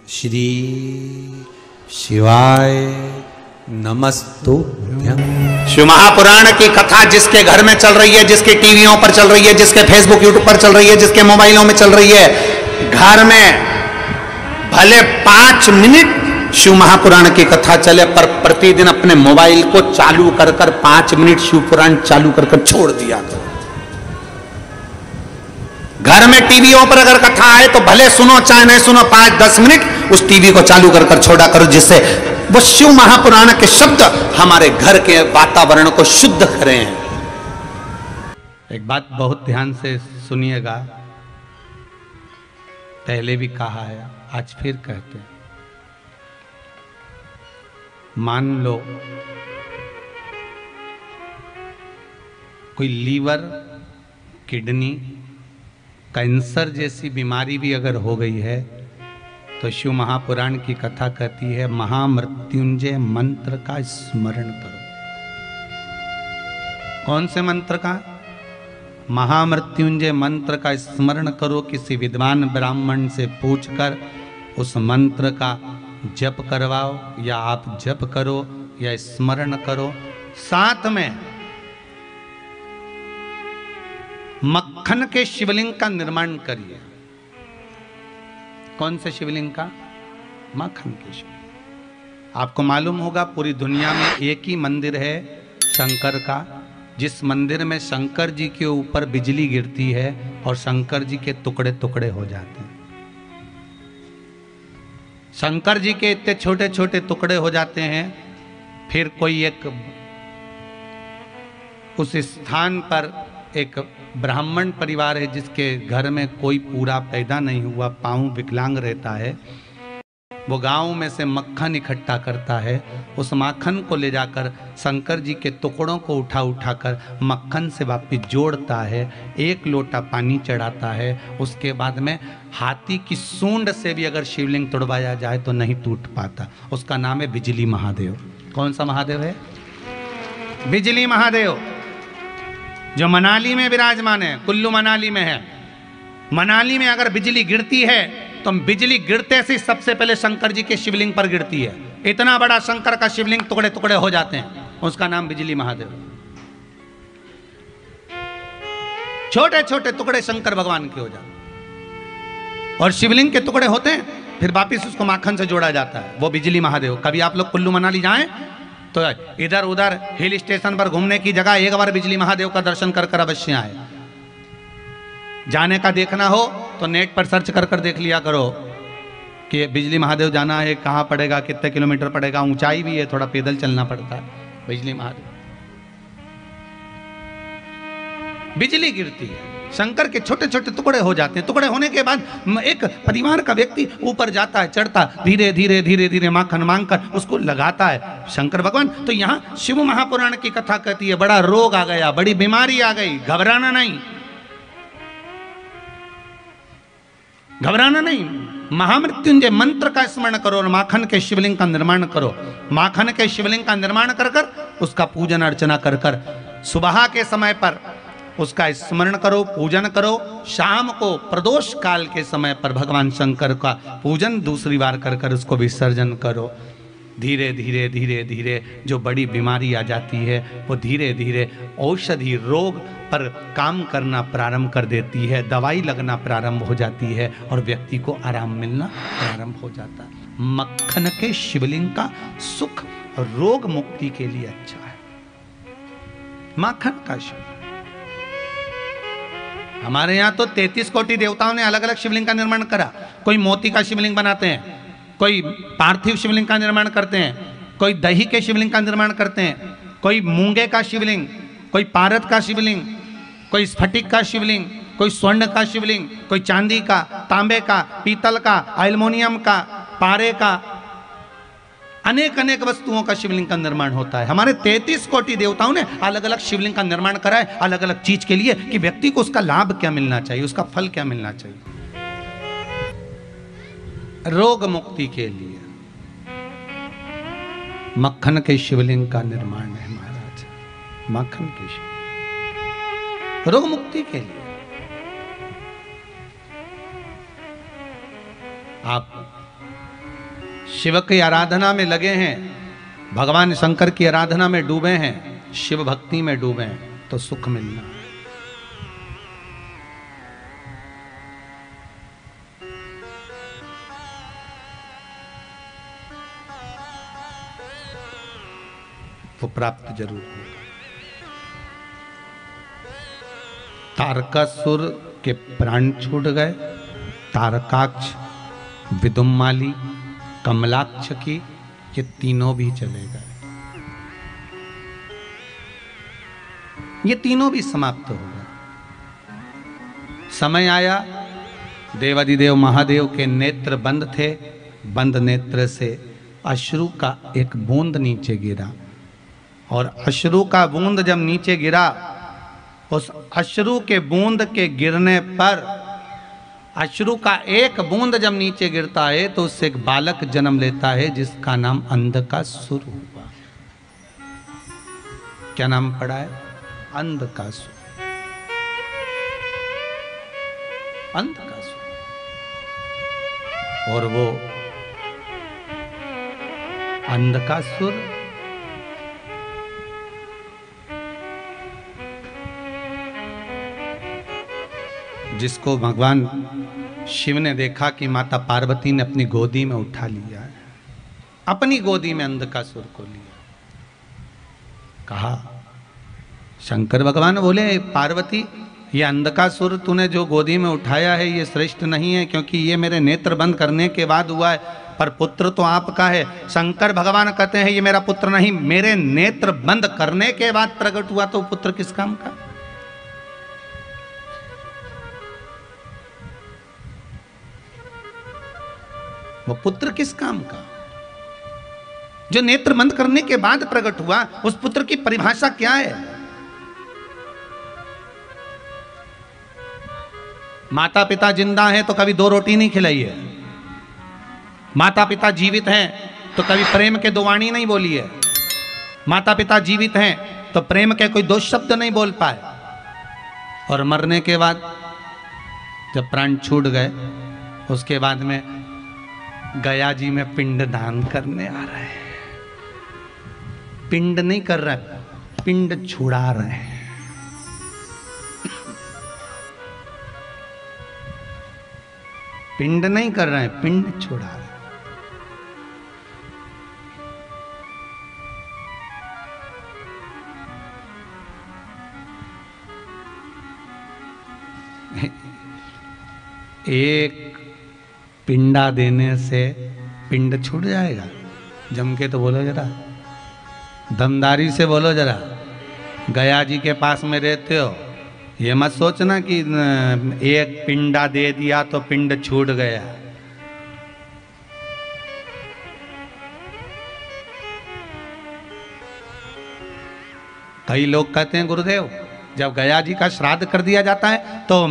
श्री शिवाय नमस्तुभ्यं। शिव महापुराण की कथा जिसके घर में चल रही है, जिसके टीवियों पर चल रही है, जिसके फेसबुक यूट्यूब पर चल रही है, जिसके मोबाइलों में चल रही है, घर में भले 5 मिनट शिव महापुराण की कथा चले, पर प्रतिदिन अपने मोबाइल को चालू कर 5 मिनट शिव पुराण चालू कर छोड़ दिया करो। घर में टीवियों पर अगर कथा आए तो भले सुनो चाहे नहीं सुनो, 5-10 मिनट उस टीवी को चालू कर छोड़ा करो, जिससे वो शिव महापुराण के शब्द हमारे घर के वातावरण को शुद्ध करें। एक बात बहुत ध्यान से सुनिएगा, पहले भी कहा है, आज फिर कहते हैं। मान लो कोई लीवर, किडनी, कैंसर जैसी बीमारी भी अगर हो गई है तो शिव महापुराण की कथा कहती है महामृत्युंजय मंत्र का स्मरण करो। कौन से मंत्र का? महामृत्युंजय मंत्र का स्मरण करो। किसी विद्वान ब्राह्मण से पूछकर उस मंत्र का जप करवाओ, या आप जप करो या स्मरण करो। साथ में मक्खन के शिवलिंग का निर्माण करिए। कौन से शिवलिंग का? मक्खन के शिवलिंग। आपको मालूम होगा पूरी दुनिया में एक ही मंदिर है शंकर का, जिस मंदिर में शंकर जी के ऊपर बिजली गिरती है और शंकर जी के टुकड़े टुकड़े हो जाते हैं। शंकर जी के इतने छोटे छोटे टुकड़े हो जाते हैं, फिर कोई एक उस स्थान पर एक ब्राह्मण परिवार है जिसके घर में कोई पूरा पैदा नहीं हुआ, पांव विकलांग रहता है, वो गांव में से मक्खन इकट्ठा करता है। उस मक्खन को ले जाकर शंकर जी के टुकड़ों को उठाकर मक्खन से वापिस जोड़ता है, 1 लोटा पानी चढ़ाता है। उसके बाद में हाथी की सूंड से भी अगर शिवलिंग तोड़वाया जाए तो नहीं टूट पाता। उसका नाम है बिजली महादेव। कौन सा महादेव है? बिजली महादेव, जो मनाली में विराजमान है, कुल्लू मनाली में है। मनाली में अगर बिजली गिरती है तो बिजली गिरते से सबसे पहले शंकर जी के शिवलिंग पर गिरती है। इतना बड़ा शंकर का शिवलिंग टुकड़े टुकड़े हो जाते हैं, उसका नाम बिजली महादेव। छोटे छोटे टुकड़े शंकर भगवान के हो जाते हैं और शिवलिंग के टुकड़े होते हैं, फिर वापिस उसको माखन से जोड़ा जाता है, वो बिजली महादेव। कभी आप लोग कुल्लू मनाली जाएं तो इधर उधर हिल स्टेशन पर घूमने की जगह एक बार बिजली महादेव का दर्शन कर अवश्य आए। जाने का देखना हो तो नेट पर सर्च कर देख लिया करो कि बिजली महादेव जाना है, कहाँ पड़ेगा, कितने किलोमीटर पड़ेगा, ऊंचाई भी है, थोड़ा पैदल चलना पड़ता है। बिजली महादेव, बिजली गिरती है, शंकर के छोटे छोटे टुकड़े हो जाते हैं। टुकड़े होने के बाद एक परिवार का व्यक्ति ऊपर जाता है, चढ़ता, धीरे धीरे धीरे धीरे माखन मांगकर उसको लगाता है शंकर भगवान। तो यहाँ शिव महापुराण की कथा कहती है बड़ा रोग आ गया, बड़ी बीमारी आ गई, घबराना नहीं, घबराना नहीं। महामृत्युंजय मंत्र का स्मरण करो और माखन के शिवलिंग का निर्माण करो। माखन के शिवलिंग का निर्माण कर उसका पूजन अर्चना कर सुबह के समय पर उसका स्मरण करो, पूजन करो। शाम को प्रदोष काल के समय पर भगवान शंकर का पूजन दूसरी बार कर उसको विसर्जन करो। धीरे धीरे धीरे धीरे जो बड़ी बीमारी आ जाती है वो धीरे धीरे औषधि रोग पर काम करना प्रारंभ कर देती है, दवाई लगना प्रारंभ हो जाती है और व्यक्ति को आराम मिलना प्रारंभ हो जाता है। मक्खन के शिवलिंग का सुख रोग मुक्ति के लिए अच्छा है। मक्खन का शिवलिंग, हमारे यहाँ तो 33 कोटि देवताओं ने अलग अलग शिवलिंग का निर्माण करा। कोई मोती का शिवलिंग बनाते हैं, कोई पार्थिव शिवलिंग का निर्माण करते हैं, कोई दही के शिवलिंग का निर्माण करते हैं, कोई मूंगे का शिवलिंग, कोई पारद का शिवलिंग, कोई स्फटिक का शिवलिंग, कोई स्वर्ण का शिवलिंग, कोई चांदी का, तांबे का, पीतल का, एल्युमिनियम का, पारे का, अनेक अनेक वस्तुओं का शिवलिंग का निर्माण होता है। हमारे 33 कोटि देवताओं ने अलग अलग शिवलिंग का निर्माण करा है, अलग अलग चीज के लिए, कि व्यक्ति को उसका लाभ क्या मिलना चाहिए, उसका फल क्या मिलना चाहिए। रोग मुक्ति के लिए मक्खन के शिवलिंग का निर्माण है महाराज। मक्खन के शिवलिंग रोग मुक्ति के लिए। आप शिव की आराधना में लगे हैं, भगवान शंकर की आराधना में डूबे हैं, शिव भक्ति में डूबे हैं, तो सुख मिलना है। वो प्राप्त जरूर होगा। तारकासुर के प्राण छूट गए, तारकाक्ष, विदुम्माली, कमलाक्ष की, ये तीनों भी चले गए, ये तीनों भी समाप्त हो गए। समय आया, देवादिदेव महादेव के नेत्र बंद थे, बंद नेत्र से अश्रु का एक बूंद नीचे गिरा, और अश्रु का बूंद जब नीचे गिरा, उस अश्रु के बूंद के गिरने पर, अश्रु का एक बूंद जब नीचे गिरता है तो उससे एक बालक जन्म लेता है जिसका नाम अंधकासुर हुआ। क्या नाम पड़ा है? अंधकासुर। अंधकासुर। और वो अंधकासुर जिसको भगवान शिव ने देखा कि माता पार्वती ने अपनी गोदी में उठा लिया है, अपनी गोदी में अंधकासुर को लिया, कहा, शंकर भगवान बोले, पार्वती ये अंधकासुर तूने जो गोदी में उठाया है ये श्रेष्ठ नहीं है, क्योंकि ये मेरे नेत्र बंद करने के बाद हुआ है, पर पुत्र तो आपका है। शंकर भगवान कहते हैं ये मेरा पुत्र नहीं, मेरे नेत्र बंद करने के बाद प्रकट हुआ, तो पुत्र किस काम का? वो पुत्र किस काम का? जो नेत्र बंद करने के बाद प्रकट हुआ, उस पुत्र की परिभाषा क्या है? माता पिता जिंदा हैं तो कभी 2 रोटी नहीं खिलाई है, माता पिता जीवित हैं तो कभी प्रेम के 2 वाणी नहीं बोली है, माता पिता जीवित हैं तो प्रेम के कोई 2 शब्द नहीं बोल पाए, और मरने के बाद जब प्राण छूट गए, उसके बाद में गया जी में पिंड दान करने आ रहे हैं। पिंड नहीं कर रहे, पिंड छुड़ा रहे हैं। पिंड नहीं कर रहे हैं, पिंड छुड़ा रहे हैं। एक पिंडा देने से पिंड छूट जाएगा? जम के तो बोलो जरा, दमदारी से बोलो जरा। गया जी के पास में रहते हो, ये मत सोचना कि एक पिंडा दे दिया तो पिंड छूट गया। कई लोग कहते हैं गुरुदेव, जब गया जी का श्राद्ध कर दिया जाता है तो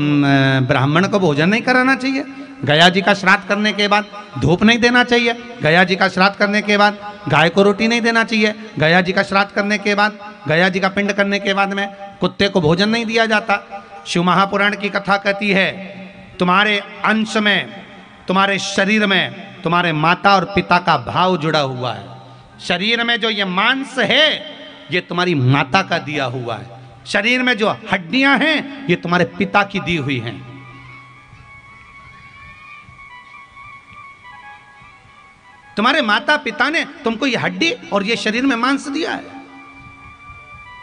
ब्राह्मण को भोजन नहीं कराना चाहिए, गया जी का श्राद्ध करने के बाद धूप नहीं देना चाहिए, गया जी का श्राद्ध करने के बाद गाय को रोटी नहीं देना चाहिए, गया जी का श्राद्ध करने के बाद, गया जी का पिंड करने के बाद में कुत्ते को भोजन नहीं दिया जाता। शिव महापुराण की कथा कहती है, तुम्हारे अंश में, तुम्हारे शरीर में तुम्हारे माता और पिता का भाव जुड़ा हुआ है। शरीर में जो ये मांस है ये तुम्हारी माता का दिया हुआ है, शरीर में जो हड्डियां हैं ये तुम्हारे पिता की दी हुई हैं। तुम्हारे माता पिता ने तुमको ये हड्डी और ये शरीर में मांस दिया है,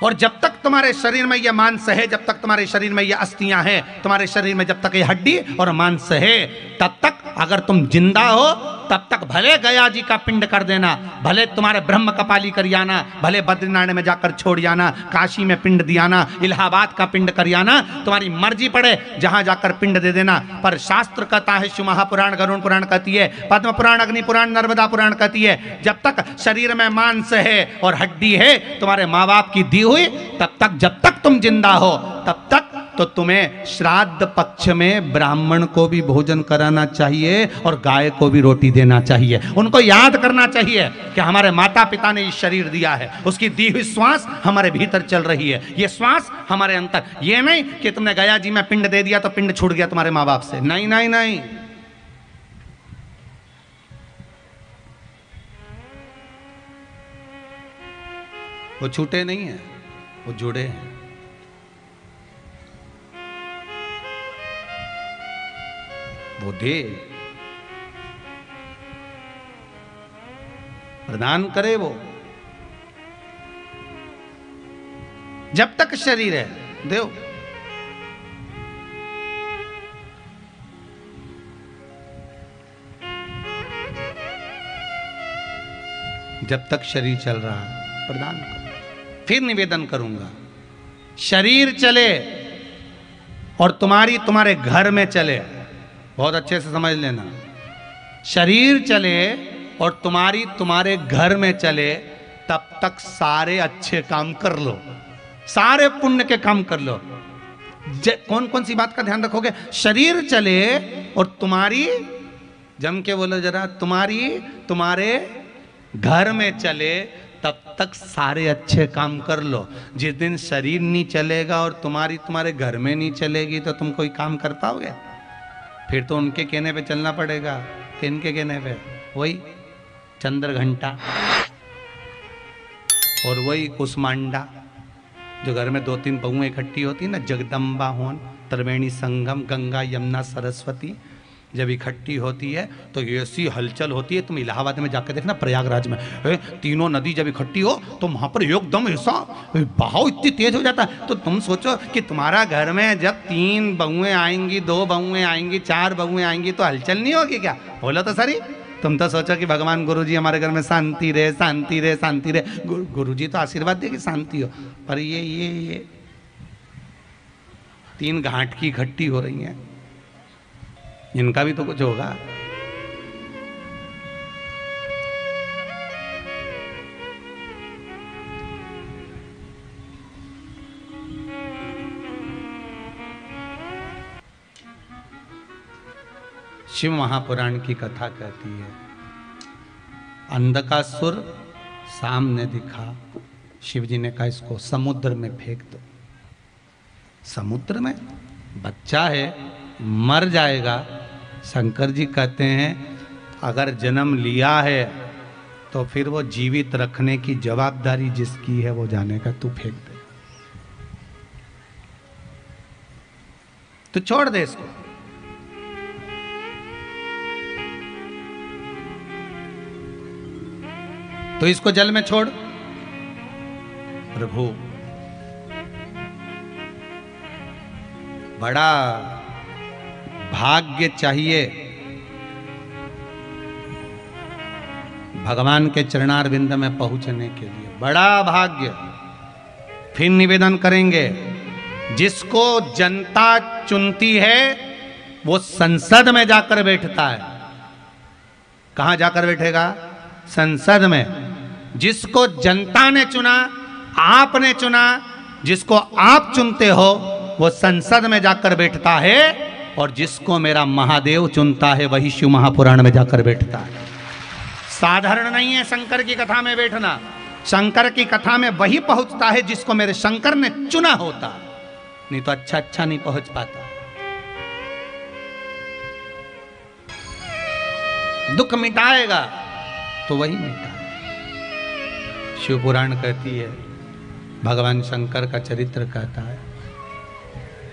और जब तक तुम्हारे शरीर में ये मांस है, जब तक तुम्हारे शरीर में ये अस्थियां हैं, तुम्हारे शरीर में जब तक ये हड्डी और मांस है, तब तक अगर तुम जिंदा हो तब तक भले गया जी का पिंड कर देना, भले तुम्हारे ब्रह्म कपाली कर आना, भले बद्रीनारायण में जाकर छोड़ जाना, काशी में पिंड दियाना, इलाहाबाद का पिंड कर आना, तुम्हारी मर्जी पड़े जहां जाकर पिंड दे देना। पर शास्त्र कहता है, शिव महापुराण, गरुड़ पुराण कहती है, पद्म पुराण, अग्नि पुराण, नर्मदा पुराण कहती है, जब तक शरीर में मांस है और हड्डी है तुम्हारे माँ बाप की दी हुई, तब तक, जब तक तुम जिंदा हो तब तक तो तुम्हें श्राद्ध पक्ष में ब्राह्मण को भी भोजन कराना चाहिए और गाय को भी रोटी देना चाहिए। उनको याद करना चाहिए कि हमारे माता पिता ने ये शरीर दिया है, उसकी दी हुई श्वास हमारे भीतर चल रही है, ये श्वास हमारे अंतर। ये नहीं कि तुमने गया जी में पिंड दे दिया तो पिंड छूट गया तुम्हारे माँ बाप से। नहीं नहीं नहीं, वो छूटे नहीं है, वो जुड़े हैं। वो दे, प्रदान करे वो। जब तक शरीर है देव। जब तक शरीर चल रहा है प्रदान करो। फिर निवेदन करूंगा, शरीर चले और तुम्हारे घर में चले। बहुत अच्छे से समझ लेना, शरीर चले और तुम्हारे घर में चले, तब तक सारे अच्छे काम कर लो, सारे पुण्य के काम कर लो। कौन कौन सी बात का ध्यान रखोगे? शरीर चले और जम के बोलो जरा, तुम्हारे घर में चले, तब तक सारे अच्छे काम कर लो। जिस दिन शरीर नहीं चलेगा और तुम्हारे घर में नहीं चलेगी, तो तुम कोई काम कर पाओगे? फिर तो उनके कहने पे चलना पड़ेगा। किनके कहने पे? वही चंद्र घंटा और वही कुसमांडा, जो घर में 2-3 बहुएं इकट्ठी होती ना, जगदम्बा होन, त्रिवेणी संगम, गंगा यमुना सरस्वती जब इकट्ठी होती है तो ऐसी हलचल होती है। तुम इलाहाबाद में जाकर देखना, प्रयागराज में तीनों नदी जब इकट्ठी हो तो वहां पर एकदम ऐसा बहाव इतनी तेज हो जाता है। तो तुम सोचो कि तुम्हारा घर में जब 3 बहुएं आएंगी, 2 बहुएं आएंगी, 4 बहुएं आएंगी, तो हलचल नहीं होगी क्या? बोलो तो सरी। तुम तो सोचो कि भगवान गुरुजी हमारे घर में शांति रहे, शांति रहे, शांति रहे। गुरुजी तो आशीर्वाद दे कि शांति हो, पर ये 3 घाट की इकट्ठी हो रही हैं, इनका भी तो कुछ होगा। शिव महापुराण की कथा कहती है, अंधकासुर सामने दिखा, शिव जी ने कहा इसको समुद्र में फेंक दो। समुद्र में बच्चा है, मर जाएगा। शंकर जी कहते हैं अगर जन्म लिया है तो फिर वो जीवित रखने की जवाबदारी जिसकी है वो जानेगा, तू फेंक दे, तो छोड़ दे इसको। तो इसको जल में छोड़। प्रभु बड़ा भाग्य चाहिए भगवान के चरणारविंद में पहुंचने के लिए, बड़ा भाग्य। फिर निवेदन करेंगे, जिसको जनता चुनती है वो संसद में जाकर बैठता है। कहां जाकर बैठेगा? संसद में। जिसको जनता ने चुना, आपने चुना, जिसको आप चुनते हो वो संसद में जाकर बैठता है, और जिसको मेरा महादेव चुनता है वही शिव महापुराण में जाकर बैठता है। साधारण नहीं है शंकर की कथा में बैठना। शंकर की कथा में वही पहुंचता है जिसको मेरे शंकर ने चुना होता, नहीं तो अच्छा नहीं पहुंच पाता। दुख मिटाएगा तो वही मिटाएगा। शिव पुराण कहती है, भगवान शंकर का चरित्र कहता है।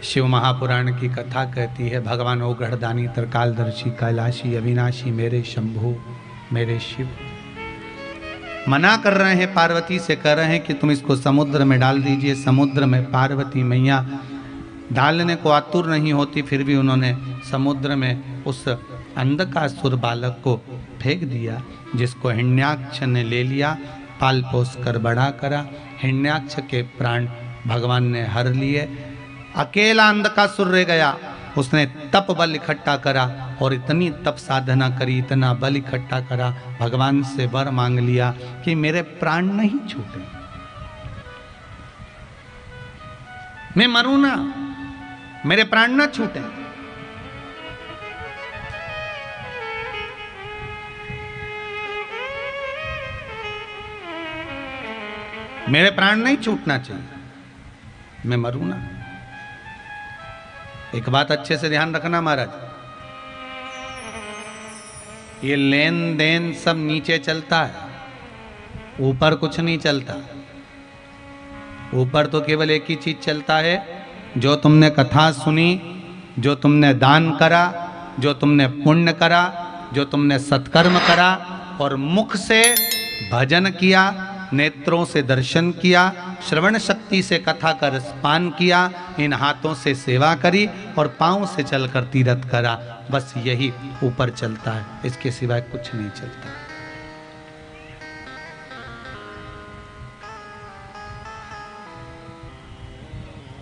शिव महापुराण की कथा कहती है, भगवान ओगढ़दानी, त्रिकालदर्शी, कैलाशी, अविनाशी, मेरे शंभु, मेरे शिव मना कर रहे हैं, पार्वती से कह रहे हैं कि तुम इसको समुद्र में डाल दीजिए। समुद्र में पार्वती मैया डालने को आतुर नहीं होती, फिर भी उन्होंने समुद्र में उस अंधकासुर बालक को फेंक दिया, जिसको हिरण्याक्ष ने ले लिया, पाल पोस कर बड़ा करा। हिरण्याक्ष के प्राण भगवान ने हर लिए। अकेला अंधकासुर रह गया। उसने तप बल इकट्ठा करा और इतनी तप साधना करी, इतना बल इकट्ठा करा, भगवान से वर मांग लिया कि मेरे प्राण नहीं छूटे, मैं मरूं ना, मेरे प्राण ना छूटे। मेरे प्राण नहीं छूटना चाहिए, मैं मरूं ना। एक बात अच्छे से ध्यान रखना महाराज, ये लेन देन सब नीचे चलता है, ऊपर कुछ नहीं चलता। ऊपर तो केवल एक ही चीज चलता है, जो तुमने कथा सुनी, जो तुमने दान करा, जो तुमने पुण्य करा, जो तुमने सत्कर्म करा और मुख से भजन किया, नेत्रों से दर्शन किया, श्रवण शक्ति से कथा का रसपान किया, इन हाथों से सेवा करी और पांव से चलकर तीर्थ करा, बस यही ऊपर चलता है, इसके सिवाय कुछ नहीं चलता।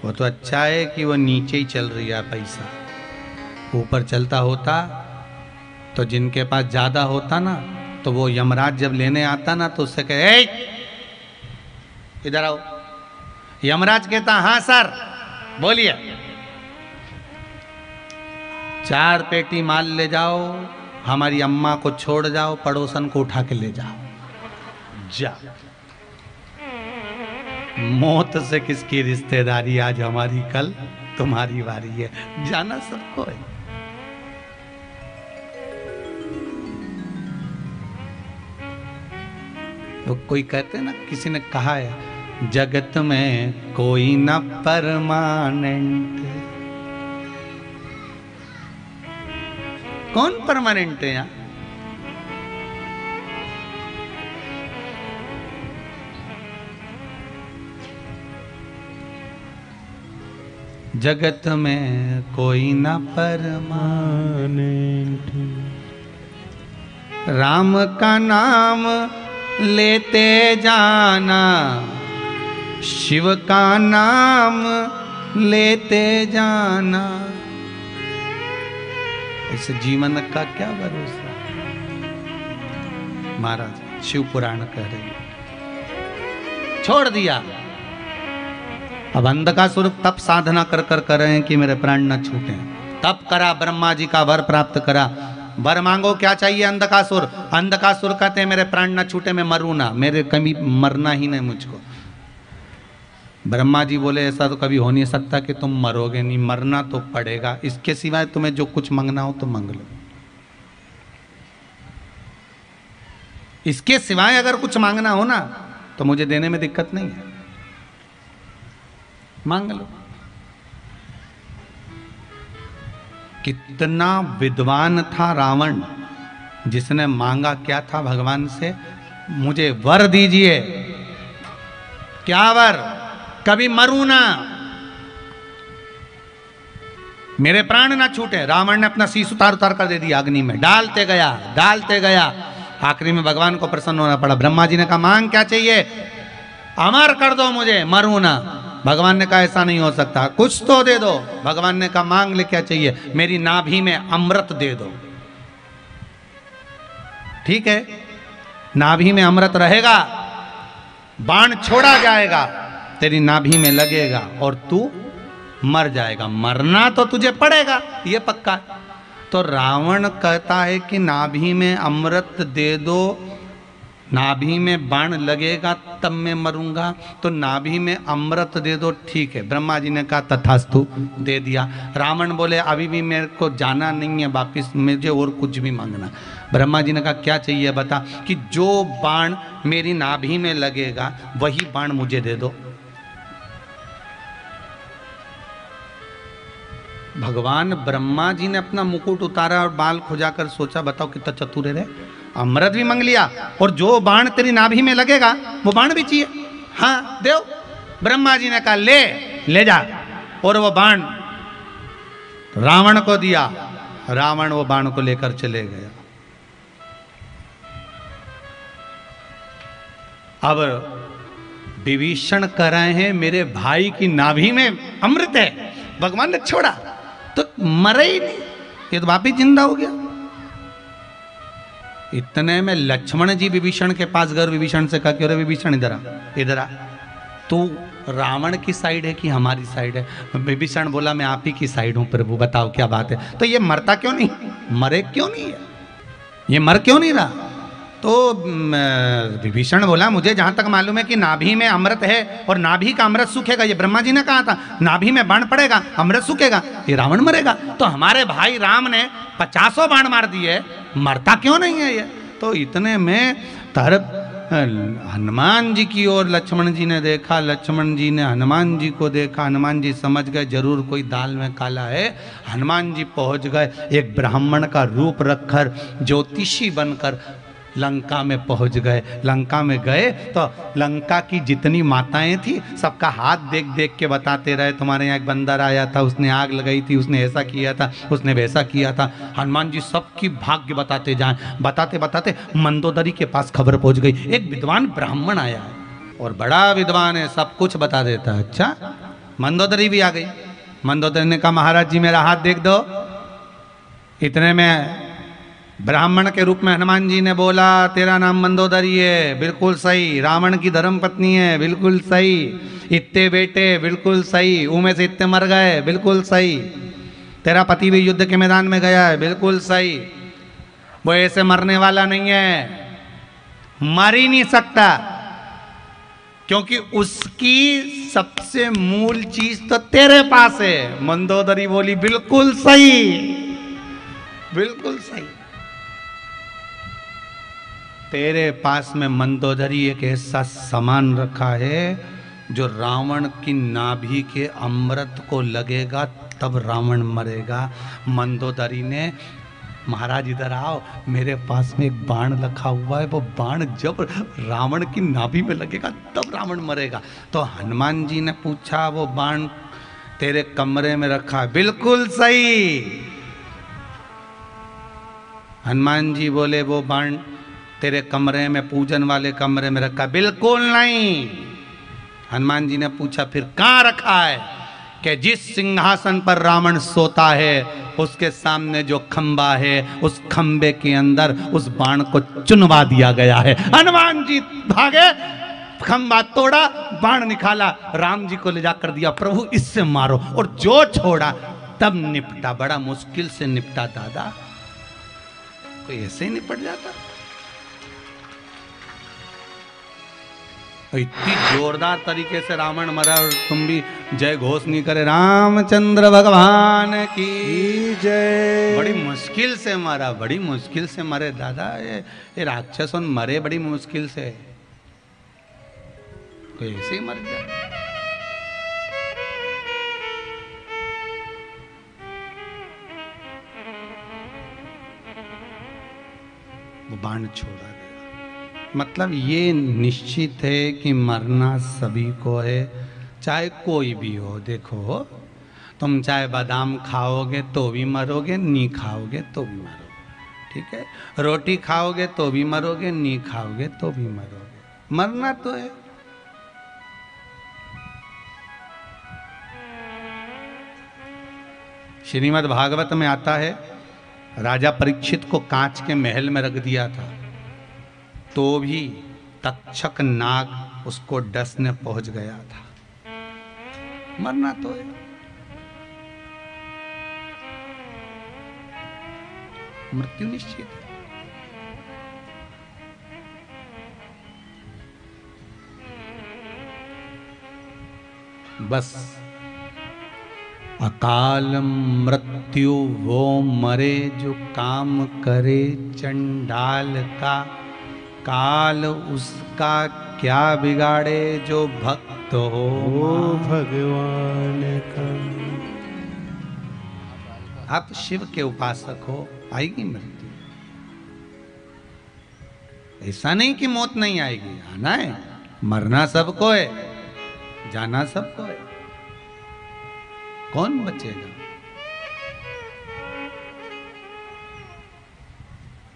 वो तो अच्छा है कि वो नीचे ही चल रही है पैसा, ऊपर चलता होता तो जिनके पास ज्यादा होता ना, तो वो यमराज जब लेने आता ना तो उससे कहे इधर आओ। यमराज कहता हाँ सर बोलिए, 4 पेटी माल ले जाओ, हमारी अम्मा को छोड़ जाओ, पड़ोसन को उठा के ले जाओ, जा। मौत से किसकी रिश्तेदारी, आज हमारी कल तुम्हारी बारी है, जाना सबको है। तो कोई कहते ना, किसी ने कहा है जगत में कोई ना परमानेंट। कौन परमानेंट है यहाँ? जगत में कोई ना परमानेंट, राम का नाम लेते जाना, शिव का नाम लेते जाना, इस जीवन का क्या भरोसा। महाराज शिव पुराण कह रहे, छोड़ दिया। अब अंधकासुर तप साधना कर रहे हैं कि मेरे प्राण न छूटे, तप करा, ब्रह्मा जी का वर प्राप्त करा। वर मांगो, क्या चाहिए अंधकासुर? अंधकासुर कहते हैं मेरे प्राण न छूटे, मैं मरूं ना, मेरे कभी मरना ही नहीं मुझको। ब्रह्मा जी बोले ऐसा तो कभी हो नहीं सकता कि तुम मरोगे नहीं, मरना तो पड़ेगा, इसके सिवाय तुम्हें जो कुछ मांगना हो तो मांग लो। इसके सिवाय अगर कुछ मांगना हो ना तो मुझे देने में दिक्कत नहीं है, मांग लो। कितना विद्वान था रावण, जिसने मांगा क्या था भगवान से? मुझे वर दीजिए। क्या वर? कभी मरूं ना, मेरे प्राण ना छूटे। रावण ने अपना शीश उतार कर दे दिया अग्नि में, डालते गया। आखिरी में भगवान को प्रसन्न होना पड़ा। ब्रह्मा जी ने कहा मांग क्या चाहिए? अमर कर दो मुझे, मरूं ना। भगवान ने कहा ऐसा नहीं हो सकता, कुछ तो दे दो। भगवान ने कहा मांग ले, क्या चाहिए? मेरी नाभि में अमृत दे दो। ठीक है, नाभि में अमृत रहेगा, बाण छोड़ा जाएगा, तेरी नाभि में लगेगा और तू मर जाएगा। मरना तो तुझे पड़ेगा, ये पक्का। तो रावण कहता है कि नाभि में अमृत दे दो, नाभि में बाण लगेगा तब मैं मरूंगा, तो नाभि में अमृत दे दो। ठीक है, ब्रह्मा जी ने कहा तथास्तु, दे दिया। रावण बोले अभी भी मेरे को जाना नहीं है वापिस, मुझे और कुछ भी मांगना। ब्रह्मा जी ने कहा क्या चाहिए बता? कि जो बाण मेरी नाभि में लगेगा वही बाण मुझे दे दो। भगवान ब्रह्मा जी ने अपना मुकुट उतारा और बाल खुजाकर सोचा, बताओ कितना चतुर है रे, अमृत भी मांग लिया और जो बाण तेरी नाभि में लगेगा वो बाण भी चाहिए। हाँ देव। ब्रह्मा जी ने कहा ले जा, और वो बाण रावण को दिया। रावण वो बाण को लेकर चले गया। अब विभीषण कह रहे हैं मेरे भाई की नाभि में अमृत है, भगवान ने छोड़ा तो मरे ही नहीं, ये तो वापिस जिंदा हो गया। इतने में लक्ष्मण जी विभीषण के पास गए, विभीषण से कहा कि अरे विभीषण इधर आ, तू रावण की साइड है कि हमारी साइड है? विभीषण बोला मैं आप ही की साइड हूं प्रभु, बताओ क्या बात है। तो ये मरता क्यों नहीं, मरे क्यों नहीं है, ये मर क्यों नहीं रहा? तो विभीषण बोला मुझे जहां तक मालूम है कि नाभि में अमृत है और नाभि का अमृत सूखेगा, ये ब्रह्मा जी ने कहा था। नाभि में बाण पड़ेगा, अमृत सूखेगा, ये रावण मरेगा। तो हमारे भाई राम ने 50 बाण मार दिए, मरता क्यों नहीं है ये? तो इतने में हनुमान जी की ओर लक्ष्मण जी ने देखा, लक्ष्मण जी ने हनुमान जी को देखा, हनुमान जी समझ गए जरूर कोई दाल में काला है। हनुमान जी पहुंच गए, एक ब्राह्मण का रूप रखकर ज्योतिषी बनकर लंका में पहुंच गए। लंका में गए तो लंका की जितनी माताएं थी सबका हाथ देख देख के बताते रहे, तुम्हारे यहाँ एक बंदर आया था, उसने आग लगाई थी, उसने ऐसा किया था, उसने वैसा किया था। हनुमान जी सबकी भाग्य बताते जाएं, बताते बताते मंदोदरी के पास खबर पहुंच गई, एक विद्वान ब्राह्मण आया है और बड़ा विद्वान है, सब कुछ बता देता है। अच्छा, मंदोदरी भी आ गई। मंदोदरी ने कहा महाराज जी मेरा हाथ देख दो। इतने में ब्राह्मण के रूप में हनुमान जी ने बोला तेरा नाम मंदोदरी है, बिल्कुल सही। रावण की धर्म पत्नी है, बिल्कुल सही। इतने बेटे, बिल्कुल सही। उनमें से इतने मर गए, बिल्कुल सही। तेरा पति भी युद्ध के मैदान में गया है, बिल्कुल सही। वो ऐसे मरने वाला नहीं है, मर ही नहीं सकता, क्योंकि उसकी सबसे मूल चीज तो तेरे पास है। मंदोदरी बोली बिल्कुल सही, बिल्कुल सही। तेरे पास में मंदोदरी एक ऐसा सामान रखा है जो रावण की नाभि के अमृत को लगेगा तब रावण मरेगा। मंदोदरी ने महाराज इधर आओ, मेरे पास में एक बाण रखा हुआ है, वो बाण जब रावण की नाभि में लगेगा तब रावण मरेगा। तो हनुमान जी ने पूछा वो बाण तेरे कमरे में रखा है, बिल्कुल सही। हनुमान जी बोले वो बाण तेरे कमरे में, पूजन वाले कमरे में रखा, बिल्कुल नहीं। हनुमान जी ने पूछा फिर कहां रखा है? कि जिस सिंहासन पर रावण सोता है उसके सामने जो खंबा है उस खंबे के अंदर उस बाण को चुनवा दिया गया है। हनुमान जी भागे, खंबा तोड़ा, बाण निकाला, राम जी को ले जाकर दिया, प्रभु इससे मारो। और जो छोड़ा तब निपटा, बड़ा मुश्किल से निपटा दादा, कोई ऐसे ही निपट जाता। इतनी जोरदार तरीके से रावण मरा और तुम भी जय घोष नहीं करे, रामचंद्र भगवान की जय। बड़ी मुश्किल से मरा, बड़ी मुश्किल से मरे दादा। ये राक्षस मरे बड़ी मुश्किल से, कोई ऐसे ही मर जाए। वो बाण छोड़ा गया। मतलब ये निश्चित है कि मरना सभी को है, चाहे कोई भी हो। देखो तुम चाहे बादाम खाओगे तो भी मरोगे, नहीं खाओगे तो भी मरोगे, ठीक है। रोटी खाओगे तो भी मरोगे, नहीं खाओगे तो भी मरोगे, मरना तो है। श्रीमद् भागवत में आता है राजा परीक्षित को कांच के महल में रख दिया था तो भी तक्षक नाग उसको डसने पहुंच गया था। मरना तो है। मृत्यु निश्चित है। बस अकाल मृत्यु वो मरे जो काम करे चंडाल का, काल उसका क्या बिगाड़े जो भक्त हो भगवान का। आप शिव के उपासक हो, आएगी मृत्यु। ऐसा नहीं कि मौत नहीं आएगी, आना है। मरना सबको है, जाना सबको है। कौन बचेगा?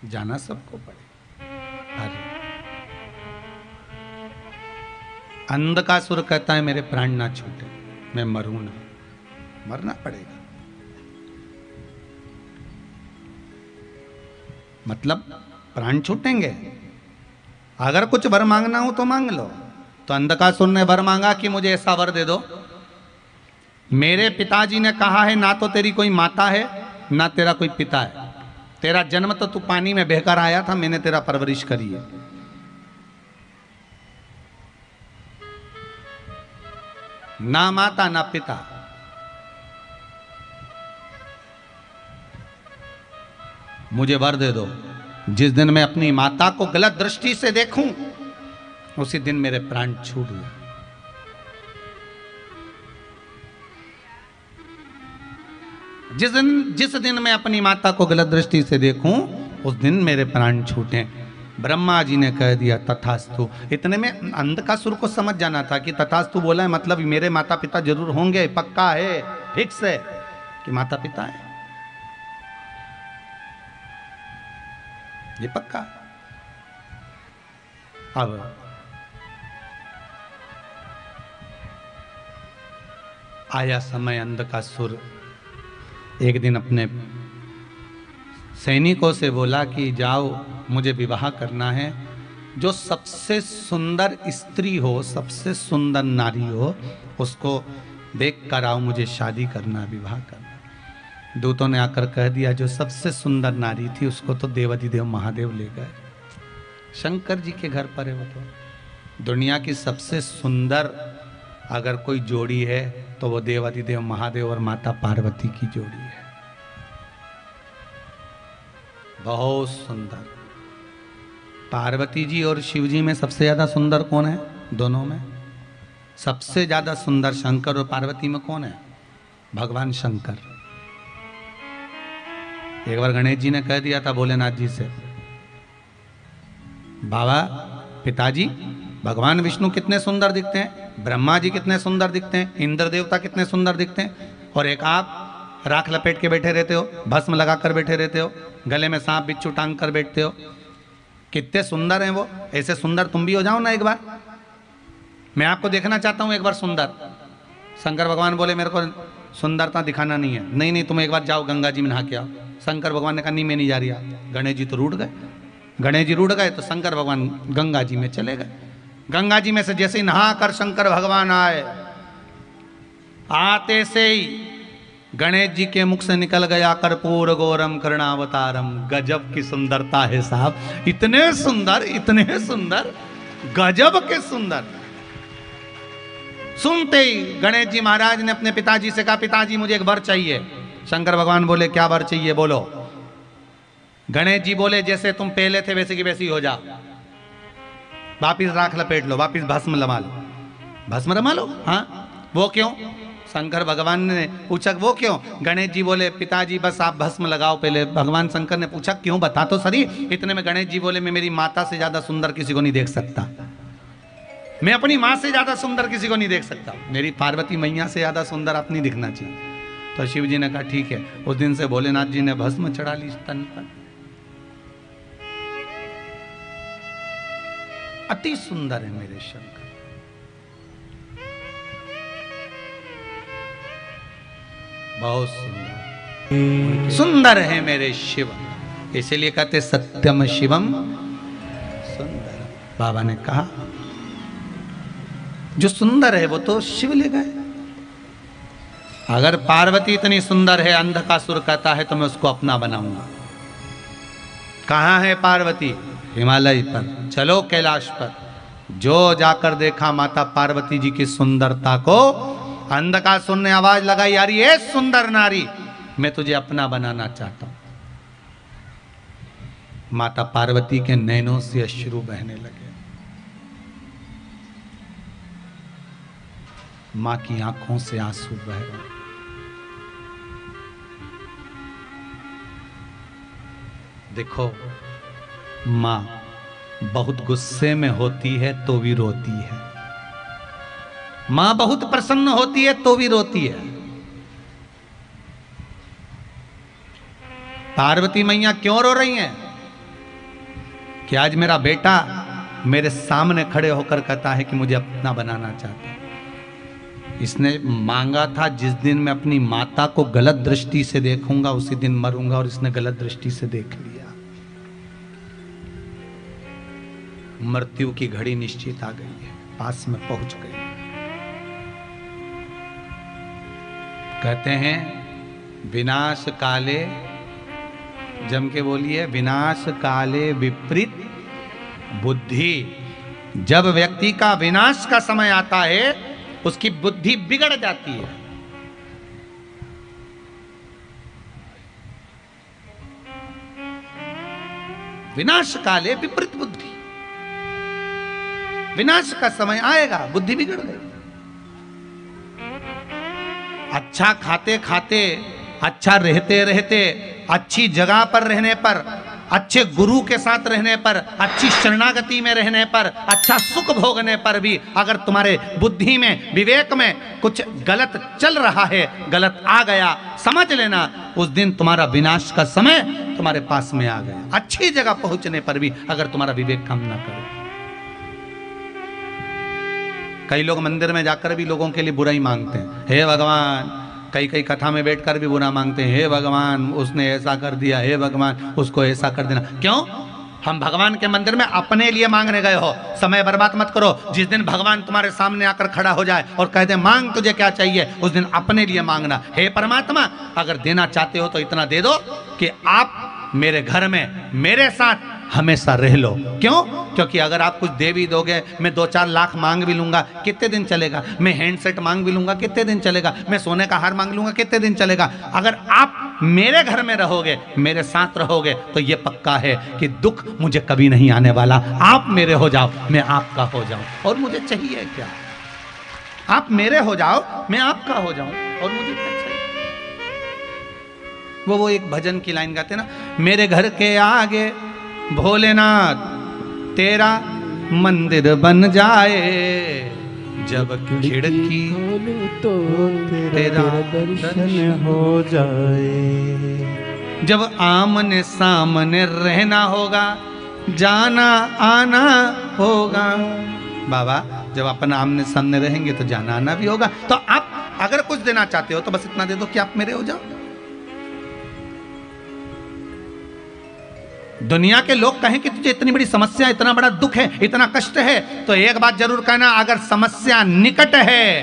जाना सबको पड़े। अरे अंधकासुर कहता है मेरे प्राण ना छूटे, मैं मरूं ना, मरना पड़ेगा। मतलब प्राण छूटेंगे। अगर कुछ वर मांगना हो तो मांग लो। तो अंधकासुर ने वर मांगा कि मुझे ऐसा वर दे दो, मेरे पिताजी ने कहा है ना तो तेरी कोई माता है ना तेरा कोई पिता है, तेरा जन्म तो तू पानी में बहकर आया था, मैंने तेरा परवरिश करी है। ना माता ना पिता, मुझे वर दे दो। जिस दिन मैं अपनी माता को गलत दृष्टि से देखूं उसी दिन मेरे प्राण छूट गए। जिस दिन मैं अपनी माता को गलत दृष्टि से देखूं, उस दिन मेरे प्राण छूटे। ब्रह्मा जी ने कह दिया तथास्तु। इतने में अंधकासुर को समझ जाना था कि तथास्तु बोला है मतलब मेरे माता पिता जरूर होंगे, पक्का है, फिक्स है कि माता पिता है, ये पक्का है। अब आया समय, अंधकासुर एक दिन अपने सैनिकों से बोला कि जाओ, मुझे विवाह करना है, जो सबसे सुंदर स्त्री हो, सबसे सुंदर नारी हो, उसको देख कर आओ, मुझे शादी करना, विवाह करना। दूतों ने आकर कह दिया जो सबसे सुंदर नारी थी उसको तो देवाधिदेव महादेव ले गए। शंकर जी के घर पर है वो। तो दुनिया की सबसे सुंदर अगर कोई जोड़ी है तो वो देवाधिदेव महादेव और माता पार्वती की जोड़ी है। बहुत सुंदर। पार्वती जी और शिव जी में सबसे ज्यादा सुंदर कौन है? दोनों में सबसे ज्यादा सुंदर शंकर और पार्वती में कौन है? भगवान शंकर। एक बार गणेश जी ने कह दिया था भोलेनाथ जी से, बाबा पिताजी भगवान विष्णु कितने सुंदर दिखते हैं, ब्रह्मा जी कितने सुंदर दिखते हैं, इंद्र देवता कितने सुंदर दिखते हैं, और एक आप राख लपेट के बैठे रहते हो, भस्म लगा कर बैठे रहते हो, गले में सांप बिच्छू टांग कर बैठते हो, कितने सुंदर हैं वो। ऐसे सुंदर तुम भी हो जाओ ना एक बार, मैं आपको देखना चाहता हूं एक बार सुंदर। शंकर भगवान बोले मेरे को सुंदरता दिखाना नहीं है। नहीं नहीं, तुम एक बार जाओ गंगा जी में नहा के आओ। शंकर भगवान ने कहा नहीं, मैं नहीं जा रही। गणेश जी तो रूठ गए। गणेश जी रूठ गए तो शंकर भगवान गंगा जी में चले गए। गंगा जी में से जैसे ही नहा कर शंकर भगवान आए, आते से ही गणेश जी के मुख से निकल गया कर्पूर गौरम करुणावतारम। गजब की सुंदरता है साहब, इतने सुंदर, इतने सुंदर, गजब के सुंदर। सुनते ही गणेश जी महाराज ने अपने पिताजी से कहा पिताजी मुझे एक वर चाहिए। शंकर भगवान बोले क्या वर चाहिए बोलो। गणेश जी बोले जैसे तुम पहले थे वैसे की वैसी हो जा, वापिस राख लपेट लो, वापिस भस्म लमा लो। भस्म रमा लो? हाँ। वो क्यों? शंकर भगवान ने पूछा वो क्यों? गणेश जी बोले पिताजी बस आप भस्म लगाओ पहले। भगवान शंकर ने पूछा क्यों, बता तो सही। इतने में गणेश जी बोले मैं मेरी माता से ज्यादा सुंदर किसी को नहीं देख सकता, मैं अपनी माँ से ज्यादा सुंदर किसी को नहीं देख सकता, मेरी पार्वती मैया से ज्यादा सुंदर आप नहीं दिखना चाहिए। तो शिव जी ने कहा ठीक है। उस दिन से भोलेनाथ जी ने भस्म चढ़ा ली स्तन पर। अति सुंदर है मेरे शंकर, बहुत सुंदर सुंदर है मेरे शिव। इसलिए कहते सत्यम शिवम सुंदर। बाबा ने कहा जो सुंदर है वो तो शिव ले गए। अगर पार्वती इतनी सुंदर है, अंधकासुर कहता है तो मैं उसको अपना बनाऊंगा। कहां है पार्वती? हिमालय पर। चलो कैलाश पर। जो जाकर देखा माता पार्वती जी की सुंदरता को, अंधकासुर ने आवाज लगाई यार ये सुंदर नारी, मैं तुझे अपना बनाना चाहता हूं। माता पार्वती के नैनों से अश्रु बहने लगे। मां की आंखों से आंसू बह रहे। देखो मां बहुत गुस्से में होती है तो भी रोती है, मां बहुत प्रसन्न होती है तो भी रोती है। पार्वती मैया क्यों रो रही हैं? कि आज मेरा बेटा मेरे सामने खड़े होकर कहता है कि मुझे अपना बनाना चाहता है। इसने मांगा था जिस दिन मैं अपनी माता को गलत दृष्टि से देखूंगा उसी दिन मरूंगा, और इसने गलत दृष्टि से देख लिया। मृत्यु की घड़ी निश्चित आ गई है, पास में पहुंच गई। कहते हैं विनाश काले, जम के बोलिए, विनाश काले विपरीत बुद्धि। जब व्यक्ति का विनाश का समय आता है उसकी बुद्धि बिगड़ जाती है। विनाश काले विपरीत बुद्धि। विनाश का समय आएगा। बुद्धि बिगड़ गई। अच्छा खाते खाते, अच्छा रहते रहते, अच्छी जगह पर रहने पर, अच्छे गुरु के साथ रहने पर, अच्छी शरणागति में रहने पर, अच्छा सुख भोगने पर भी अगर तुम्हारे बुद्धि में, विवेक में कुछ गलत चल रहा है, गलत आ गया, समझ लेना उस दिन तुम्हारा विनाश का समय तुम्हारे पास में आ गया। अच्छी जगह पहुंचने पर भी अगर तुम्हारा विवेक काम ना करे। कई लोग मंदिर में जाकर भी लोगों के लिए बुराई मांगते हैं, हे भगवान। कई कई कथा में बैठकर भी बुरा मांगते हैं, हे भगवान उसने ऐसा कर दिया, हे भगवान उसको ऐसा कर देना। क्यों? हम भगवान के मंदिर में अपने लिए मांगने गए हो। समय बर्बाद मत करो। जिस दिन भगवान तुम्हारे सामने आकर खड़ा हो जाए और कह दे मांग तुझे क्या चाहिए, उस दिन अपने लिए मांगना। हे परमात्मा, अगर देना चाहते हो तो इतना दे दो कि आप मेरे घर में मेरे साथ हमेशा रह लो। क्यों? क्योंकि अगर आप कुछ दे भी दोगे, मैं 2-4 लाख मांग भी लूंगा, कितने दिन चलेगा? मैं हैंडसेट मांग भी लूंगा, कितने दिन चलेगा? मैं सोने का हार मांग लूंगा, कितने दिन चलेगा? अगर आप मेरे घर में रहोगे, मेरे साथ रहोगे, तो ये पक्का है कि दुख मुझे कभी नहीं आने वाला। आप मेरे हो जाओ, मैं आपका हो जाऊं, और मुझे चाहिए क्या? आप मेरे हो जाओ, मैं आपका हो जाऊं, और मुझे क्या चाहिए? वो एक भजन की लाइन गाते ना, मेरे घर के आगे भोलेनाथ तेरा मंदिर बन जाए, जब खिड़की खोलूं तो तेरा दर्शन हो जाए। जब आमने सामने रहना होगा, जाना आना होगा। बाबा, जब अपन आमने सामने रहेंगे तो जाना आना भी होगा। तो आप अगर कुछ देना चाहते हो तो बस इतना दे दो कि आप मेरे हो जाओ। दुनिया के लोग कहें कि तुझे इतनी बड़ी समस्या, इतना बड़ा दुख है, इतना कष्ट है, तो एक बात जरूर कहना, अगर समस्या निकट है,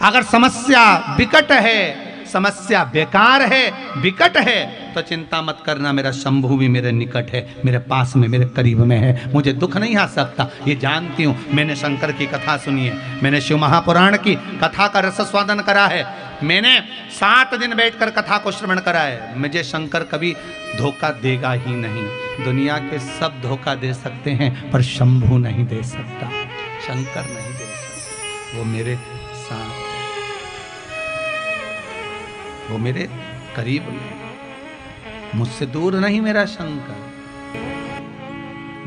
अगर समस्या विकट है, समस्या बेकार है, विकट है, तो चिंता मत करना, मेरा शंभू भी मेरे निकट है, मेरे पास में, मेरे करीब में है। मुझे दुख नहीं आ सकता, ये जानती हूँ। मैंने शंकर की कथा सुनी है, मैंने शिव महापुराण की कथा का रसस्वादन करा है, मैंने 7 दिन बैठकर कथा को श्रवण करा है। मुझे शंकर कभी धोखा देगा ही नहीं। दुनिया के सब धोखा दे सकते हैं, पर शंभू नहीं दे सकता, शंकर नहीं दे सकता। वो मेरे साथ, वो मेरे करीब में, मुझसे दूर नहीं मेरा शंकर।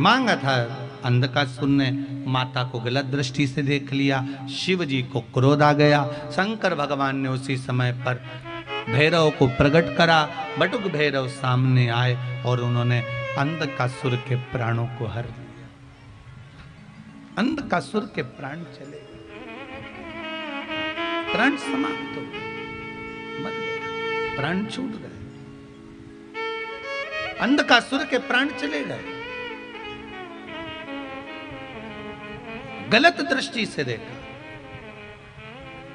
मांगा था अंधकासुर ने, माता को गलत दृष्टि से देख लिया, शिव जी को क्रोध आ गया। शंकर भगवान ने उसी समय पर भैरव को प्रकट करा। बटुक भैरव सामने आए और उन्होंने अंधकासुर के प्राणों को हर लिया। अंधकासुर के प्राण चले, प्राण समाप्त हो गए, मर गए, प्राण छूट गए, अंधकासुर के प्राण चले गए। गलत दृष्टि से देखा।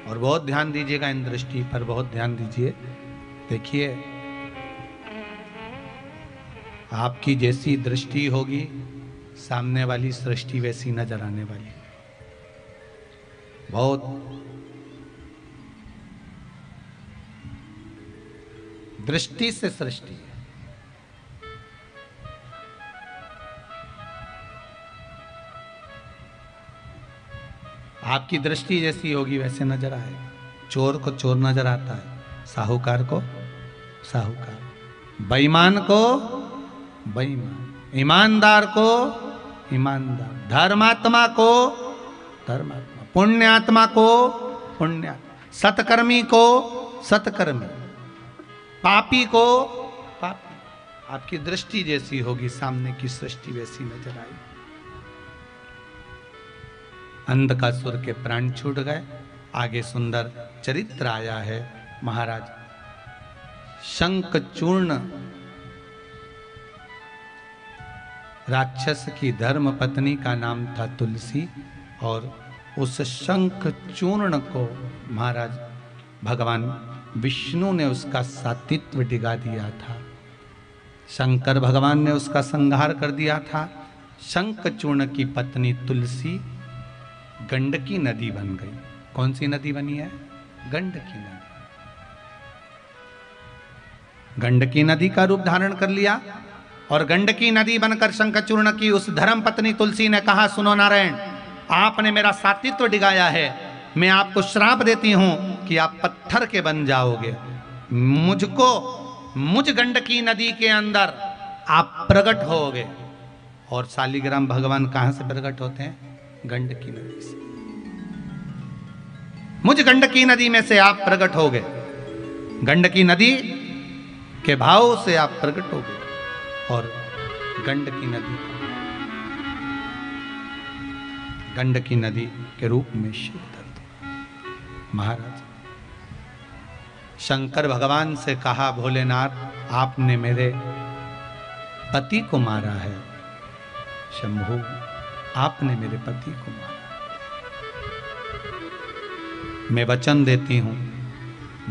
और बहुत ध्यान दीजिएगा इन दृष्टि पर, बहुत ध्यान दीजिए। देखिए, आपकी जैसी दृष्टि होगी, सामने वाली सृष्टि वैसी नजर आने वाली। बहुत दृष्टि से सृष्टि है। आपकी दृष्टि जैसी होगी वैसे नजर आएगा। चोर को चोर नजर आता है, साहूकार को साहूकार, बेईमान को बेईमान, ईमानदार को ईमानदार, धर्मात्मा को धर्मात्मा, पुण्यात्मा को पुण्यात्मा, सत्कर्मी को सत्कर्मी, पापी को पापी। आपकी दृष्टि जैसी होगी, सामने की सृष्टि वैसी नजर आएगी। अंधकासुर के प्राण छूट गए। आगे सुंदर चरित्र आया है। महाराज शंखचूर्ण राक्षस की धर्म पत्नी का नाम था तुलसी, और उस शंखचूर्ण को महाराज भगवान विष्णु ने उसका सात्वित्व डिगा दिया था। शंकर भगवान ने उसका संहार कर दिया था। शंखचूर्ण की पत्नी तुलसी गंडकी नदी बन गई। कौन सी नदी बनी है? गंडकी नदी। गंडकी नदी का रूप धारण कर लिया, और गंडकी नदी बनकर शंखचूर्ण की उस धर्म पत्नी तुलसी ने कहा, सुनो नारायण, आपने मेरा सातित्व डिगाया है, मैं आपको श्राप देती हूं कि आप पत्थर के बन जाओगे। मुझको मुझ गंडकी नदी के अंदर आप प्रकट होगे। और शालिग्राम भगवान कहां से प्रकट होते हैं? गंडकी नदी से। मुझ गंडकी नदी में से आप प्रकट हो गए, गंडकी नदी के भाव से आप प्रकट हो गए। और गंडकी नदी के रूप में शिव तत्व महाराज शंकर भगवान से कहा, भोलेनाथ आपने मेरे पति को मारा है। शंभु आपने मेरे पति को मारा। मैं वचन देती हूं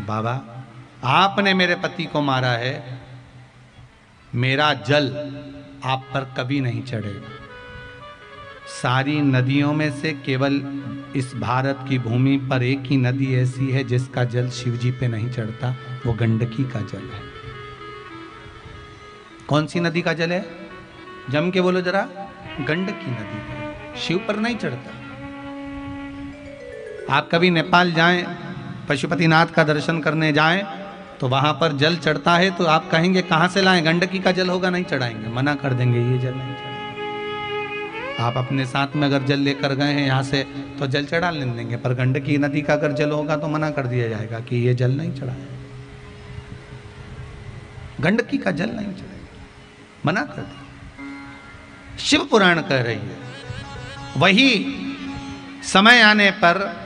बाबा, आपने मेरे पति को मारा है, मेरा जल आप पर कभी नहीं चढ़ेगा। सारी नदियों में से केवल इस भारत की भूमि पर एक ही नदी ऐसी है जिसका जल शिवजी पे नहीं चढ़ता, वो गंडकी का जल है। कौन सी नदी का जल है? जम के बोलो जरा। गंडकी नदी का, शिव पर नहीं चढ़ता। आप कभी नेपाल जाएं, पशुपतिनाथ का दर्शन करने जाएं, तो वहां पर जल चढ़ता है तो आप कहेंगे कहां से लाएं? गंडकी का जल होगा, नहीं चढ़ाएंगे, मना कर देंगे, ये जल नहीं चढ़ाएंगे। आप अपने साथ में अगर जल लेकर गए हैं यहां से तो जल चढ़ा ले देंगे, पर गंडकी नदी का अगर जल होगा तो मना कर दिया जाएगा कि ये जल नहीं चढ़ाएगा, गंडकी का जल नहीं चढ़ाएगा, मना कर दिया। शिव पुराण कह रही है, वही समय आने पर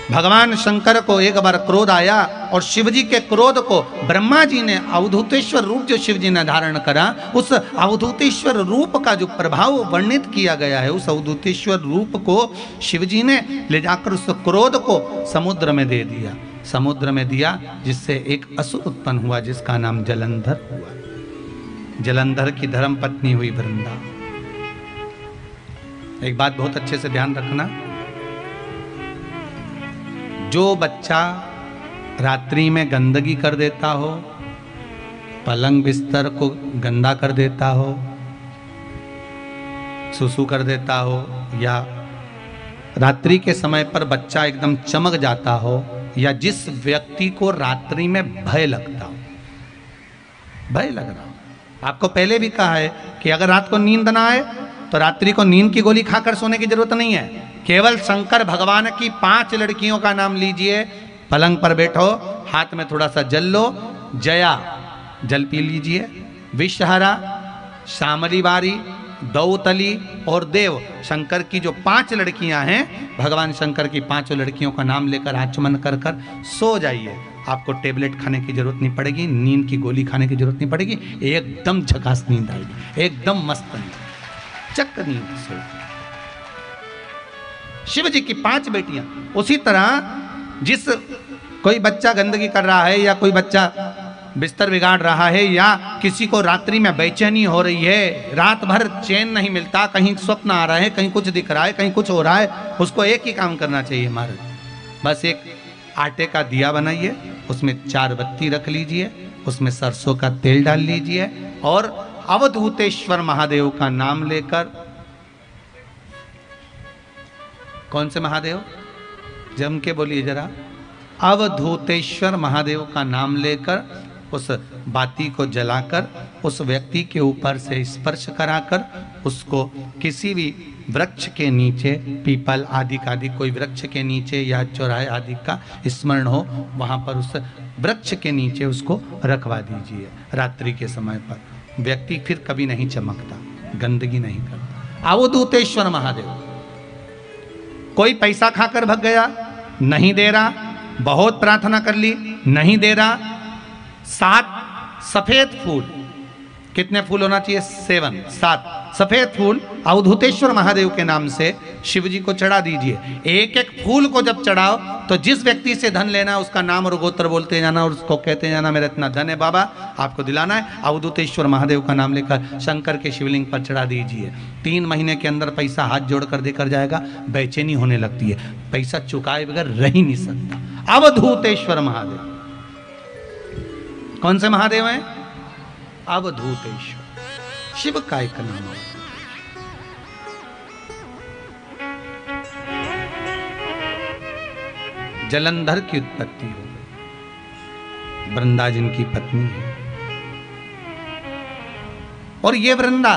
भगवान शंकर को एक बार क्रोध आया और शिवजी के क्रोध को ब्रह्मा जी ने अवधूतेश्वर रूप जो शिवजी ने धारण करा, उस अवधूतेश्वर रूप का जो प्रभाव वर्णित किया गया है, उस अवधूतेश्वर रूप को शिवजी ने ले जाकर उस क्रोध को समुद्र में दे दिया। समुद्र में दिया जिससे एक असुर उत्पन्न हुआ जिसका नाम जलंधर हुआ। जलंधर की धर्म पत्नी हुई वृंदा। एक बात बहुत अच्छे से ध्यान रखना, जो बच्चा रात्रि में गंदगी कर देता हो, पलंग बिस्तर को गंदा कर देता हो, सुसु कर देता हो, या रात्रि के समय पर बच्चा एकदम चमक जाता हो, या जिस व्यक्ति को रात्रि में भय लगता हो, भय लग रहा हो, आपको पहले भी कहा है कि अगर रात को नींद ना आए तो रात्रि को नींद की गोली खाकर सोने की जरूरत नहीं है। केवल शंकर भगवान की 5 लड़कियों का नाम लीजिए, पलंग पर बैठो, हाथ में थोड़ा सा जल लो, जया जल पी लीजिए, विषहरा, शामली बारी, दौतली और देव, शंकर की जो 5 लड़कियां हैं, भगवान शंकर की 5 लड़कियों का नाम लेकर आचमन कर कर सो जाइए। आपको टेबलेट खाने की जरूरत नहीं पड़ेगी, नींद की गोली खाने की जरूरत नहीं पड़ेगी, एकदम झकास नींद आएगी, एकदम मस्त नींद, चक नींद सो। शिव जी की 5 बेटियां। उसी तरह जिस कोई बच्चा गंदगी कर रहा है, या कोई बच्चा बिस्तर बिगाड़ रहा है, या किसी को रात्रि में बेचैनी हो रही है, रात भर चैन नहीं मिलता, कहीं स्वप्न आ रहा है, कहीं कुछ दिख रहा है, कहीं कुछ हो रहा है, उसको एक ही काम करना चाहिए महाराज, बस एक आटे का दिया बनाइए, उसमें 4 बत्ती रख लीजिए, उसमें सरसों का तेल डाल लीजिए और अवधूतेश्वर महादेव का नाम लेकर, कौन से महादेव? जम के बोलिए जरा। अवधूतेश्वर महादेव का नाम लेकर उस बाती को जलाकर उस व्यक्ति के ऊपर से स्पर्श कराकर उसको किसी भी वृक्ष के नीचे, पीपल आदि का आदि कोई वृक्ष के नीचे या चौराहे आदि का स्मरण हो, वहां पर उस वृक्ष के नीचे उसको रखवा दीजिए। रात्रि के समय पर व्यक्ति फिर कभी नहीं चमकता, गंदगी नहीं करता। अवधूतेश्वर महादेव। कोई पैसा खाकर भग गया, नहीं दे रहा, बहुत प्रार्थना कर ली, नहीं दे रहा, 7 सफेद फूल, कितने फूल होना चाहिए? 7 सफेद फूल अवधूतेश्वर महादेव के नाम से शिव जी को चढ़ा दीजिए। एक एक फूल को जब चढ़ाओ तो जिस व्यक्ति से धन लेना उसका नाम और गोत्र बोलते जाना और उसको कहते जाना, मेरा इतना धन है बाबा, आपको दिलाना है। अवधूतेश्वर महादेव का नाम लेकर शंकर के शिवलिंग पर चढ़ा दीजिए। 3 महीने के अंदर पैसा हाथ जोड़कर देकर जाएगा। बेचैनी होने लगती है, पैसा चुकाए बगैर रह ही नहीं सकता। अवधूतेश्वर महादेव। कौन से महादेव हैं? अवधूतेश्वर, शिव का एक नाम है। जलंधर की उत्पत्ति हो गई। वृंदा जिनकी पत्नी है, और ये वृंदा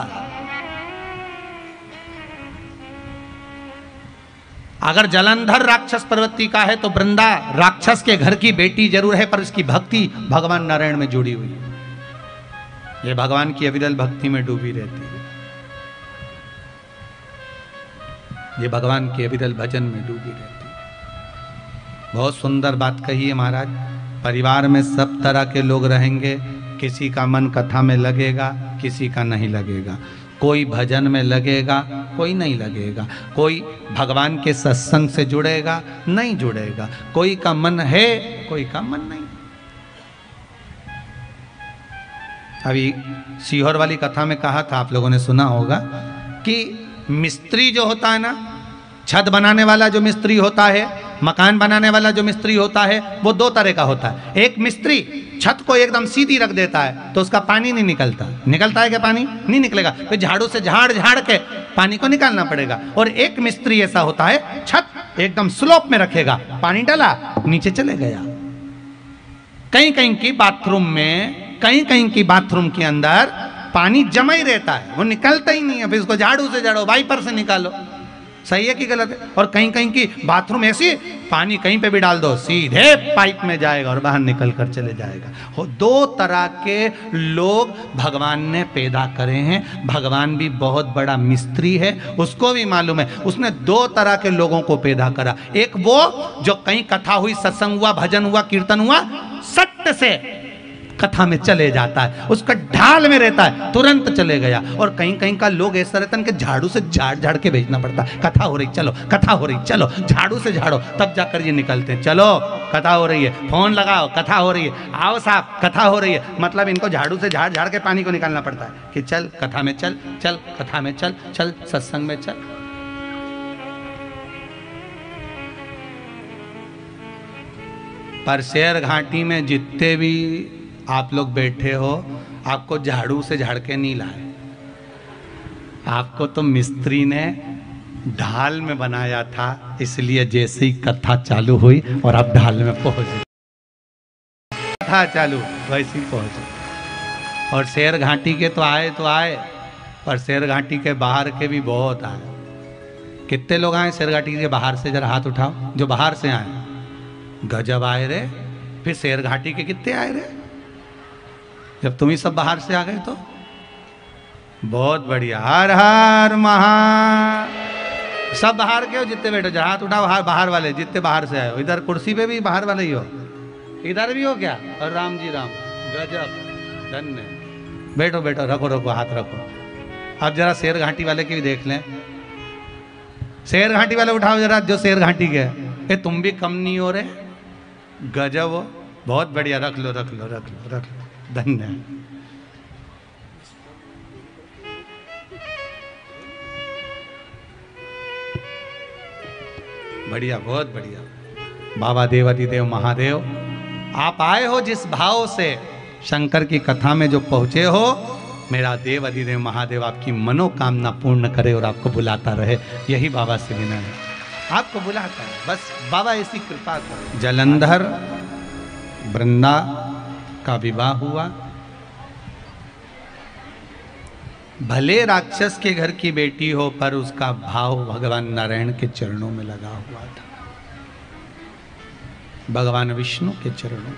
अगर जलंधर राक्षस प्रवृत्ति का है तो वृंदा राक्षस के घर की बेटी जरूर है, पर इसकी भक्ति भगवान नारायण में जुड़ी हुई है। ये भगवान की अविरल भक्ति में डूबी रहती है, ये भगवान के अविरल भजन में डूबी रहती है। बहुत सुंदर बात कही है महाराज। परिवार में सब तरह के लोग रहेंगे, किसी का मन कथा में लगेगा, किसी का नहीं लगेगा। कोई भजन में लगेगा, कोई नहीं लगेगा। कोई भगवान के सत्संग से जुड़ेगा, नहीं जुड़ेगा। कोई का मन है, कोई का मन नहीं। अभी सीहोर वाली कथा में कहा था, आप लोगों ने सुना होगा कि मिस्त्री जो होता है ना, छत बनाने वाला जो मिस्त्री होता है, मकान बनाने वाला जो मिस्त्री होता है, वो दो तरह का होता है। एक मिस्त्री छत को एकदम सीधी रख देता है तो उसका पानी नहीं निकलता। निकलता है क्या पानी? नहीं निकलेगा, फिर झाड़ू से झाड़ झाड़ के पानी को निकालना पड़ेगा। और एक मिस्त्री ऐसा होता है, छत एकदम स्लोप में रखेगा, पानी डाला नीचे चले गया। कहीं कहीं की बाथरूम में, कहीं कहीं की बाथरूम के अंदर पानी जमा ही रहता है, वो निकलता ही नहीं है। फिर उसको झाड़ू से झाड़ो, वाइपर से निकालो। सही है कि गलत है? और कहीं कहीं की बाथरूम ऐसी, पानी कहीं पे भी डाल दो, सीधे पाइप में जाएगा और बाहर निकल कर चले जाएगा। वो दो तरह के लोग भगवान ने पैदा करे हैं। भगवान भी बहुत बड़ा मिस्त्री है, उसको भी मालूम है। उसने दो तरह के लोगों को पैदा करा। एक वो जो कहीं कथा हुई, सत्संग हुआ, भजन हुआ, कीर्तन हुआ, सत्य से कथा में चले जाता है, उसका ढाल में रहता है, तुरंत चले गया। और कहीं कहीं का लोग ऐसा रहता है कि झाड़ू से झाड़ झाड़ के भेजना पड़ता है। कथा हो रही, चलो, कथा हो रही, चलो, झाड़ू से झाड़ो, तब जाकर ये निकलते हैं। चलो कथा हो रही है, फोन लगाओ, कथा हो रही है, आओ साहब कथा हो रही है। मतलब इनको झाड़ू से झाड़ झाड़ के पानी को निकालना पड़ता है कि चल कथा में चल, चल कथा में चल, चल सत्संग में चल। पर शेर घाटी में जितने भी आप लोग बैठे हो, आपको झाड़ू से झाड़ के नहीं लाए, आपको तो मिस्त्री ने ढाल में बनाया था। इसलिए जैसे ही कथा चालू हुई और आप ढाल में पहुंचे, कथा चालू वैसे ही पहुंचे। और शेर घाटी के तो आए, पर शेर घाटी के बाहर के भी बहुत आए। कितने लोग आए शेर घाटी के बाहर से? जरा हाथ उठाओ जो बाहर से आए। गजब आए रे। फिर शेर घाटी के कितने आए रे? जब तुम ही सब बाहर से आ गए तो बहुत बढ़िया। हर हर महा। सब बाहर के हो जितने बैठो, जरा हाथ उठाओ, बाहर वाले जितने बाहर से आए हो। इधर कुर्सी पे भी बाहर वाले ही हो, इधर भी हो क्या? और राम जी राम, गजब, धन्य। बैठो बैठो, रखो रखो, हाथ रखो। अब जरा शेर घाटी वाले की भी देख लें। शेर घाटी वाले उठाओ जरा, जो शेर घाटी के। ये तुम भी कम नहीं हो रहे, गजब हो, बहुत बढ़िया। रख लो रख लो रख लो रख लो, धन्य। बढ़िया, बहुत बढ़िया। बाबा देवादिदेव महादेव, आप आए हो जिस भाव से शंकर की कथा में जो पहुंचे हो, मेरा देव अधिदेव महादेव आपकी मनोकामना पूर्ण करे और आपको बुलाता रहे। यही बाबा से विनय है, आपको बुलाता है, बस बाबा ऐसी कृपा करो। जलंधर वृंदा का विवाह हुआ। भले राक्षस के घर की बेटी हो, पर उसका भाव भगवान नारायण के चरणों में लगा हुआ था, भगवान विष्णु के चरणों।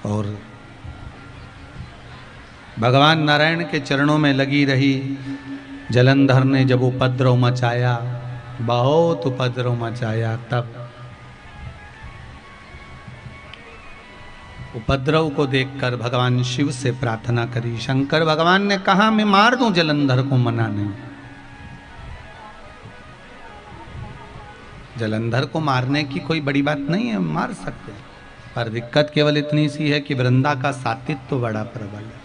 और भगवान नारायण के चरणों में लगी रही। जलंधर ने जब उपद्रव मचाया, बहुत उपद्रव मचाया, तब उपद्रव को देखकर भगवान शिव से प्रार्थना करी। शंकर भगवान ने कहा, मैं मार दूं जलंधर को, मना नहीं। जलंधर को मारने की कोई बड़ी बात नहीं है, मार सकते हैं। पर दिक्कत केवल इतनी सी है कि वृंदा का सातित्व तो बड़ा प्रबल है।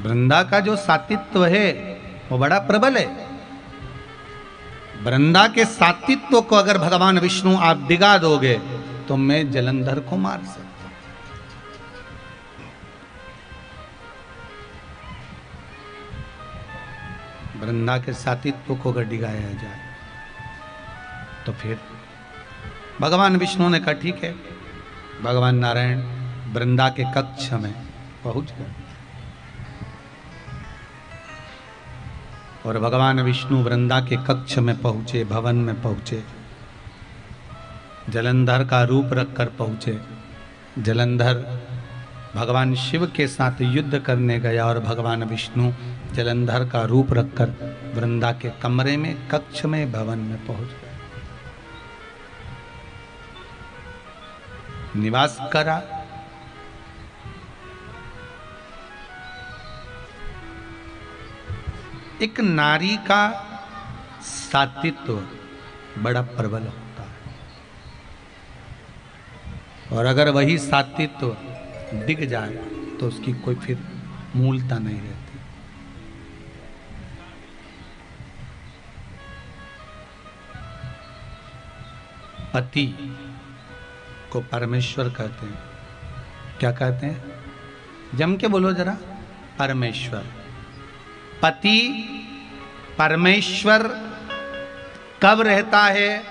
वृंदा का जो सातित्व है वो बड़ा प्रबल है। वृंदा के सातित्व को अगर भगवान विष्णु आप दिगा दोगे तो मैं जलंधर को मार सकता हूं। वृंदा के सातित्व को अगर डिगाया जाए तो फिर भगवान विष्णु ने कहा ठीक है। भगवान नारायण वृंदा के कक्ष में पहुंच गए और भगवान विष्णु वृंदा के कक्ष में पहुंचे, भवन में पहुंचे, जलंधर का रूप रखकर पहुंचे। जलंधर भगवान शिव के साथ युद्ध करने गया और भगवान विष्णु जलंधर का रूप रखकर वृंदा के कमरे में, कक्ष में, भवन में पहुंच गए, निवास करा। एक नारी का सातित्व बड़ा प्रबल होता है और अगर वही सातित्व दिख जाए तो उसकी कोई फिर मूलता नहीं रहती। पति को परमेश्वर कहते हैं। क्या कहते हैं? जम के बोलो जरा। परमेश्वर। पति परमेश्वर कब रहता है,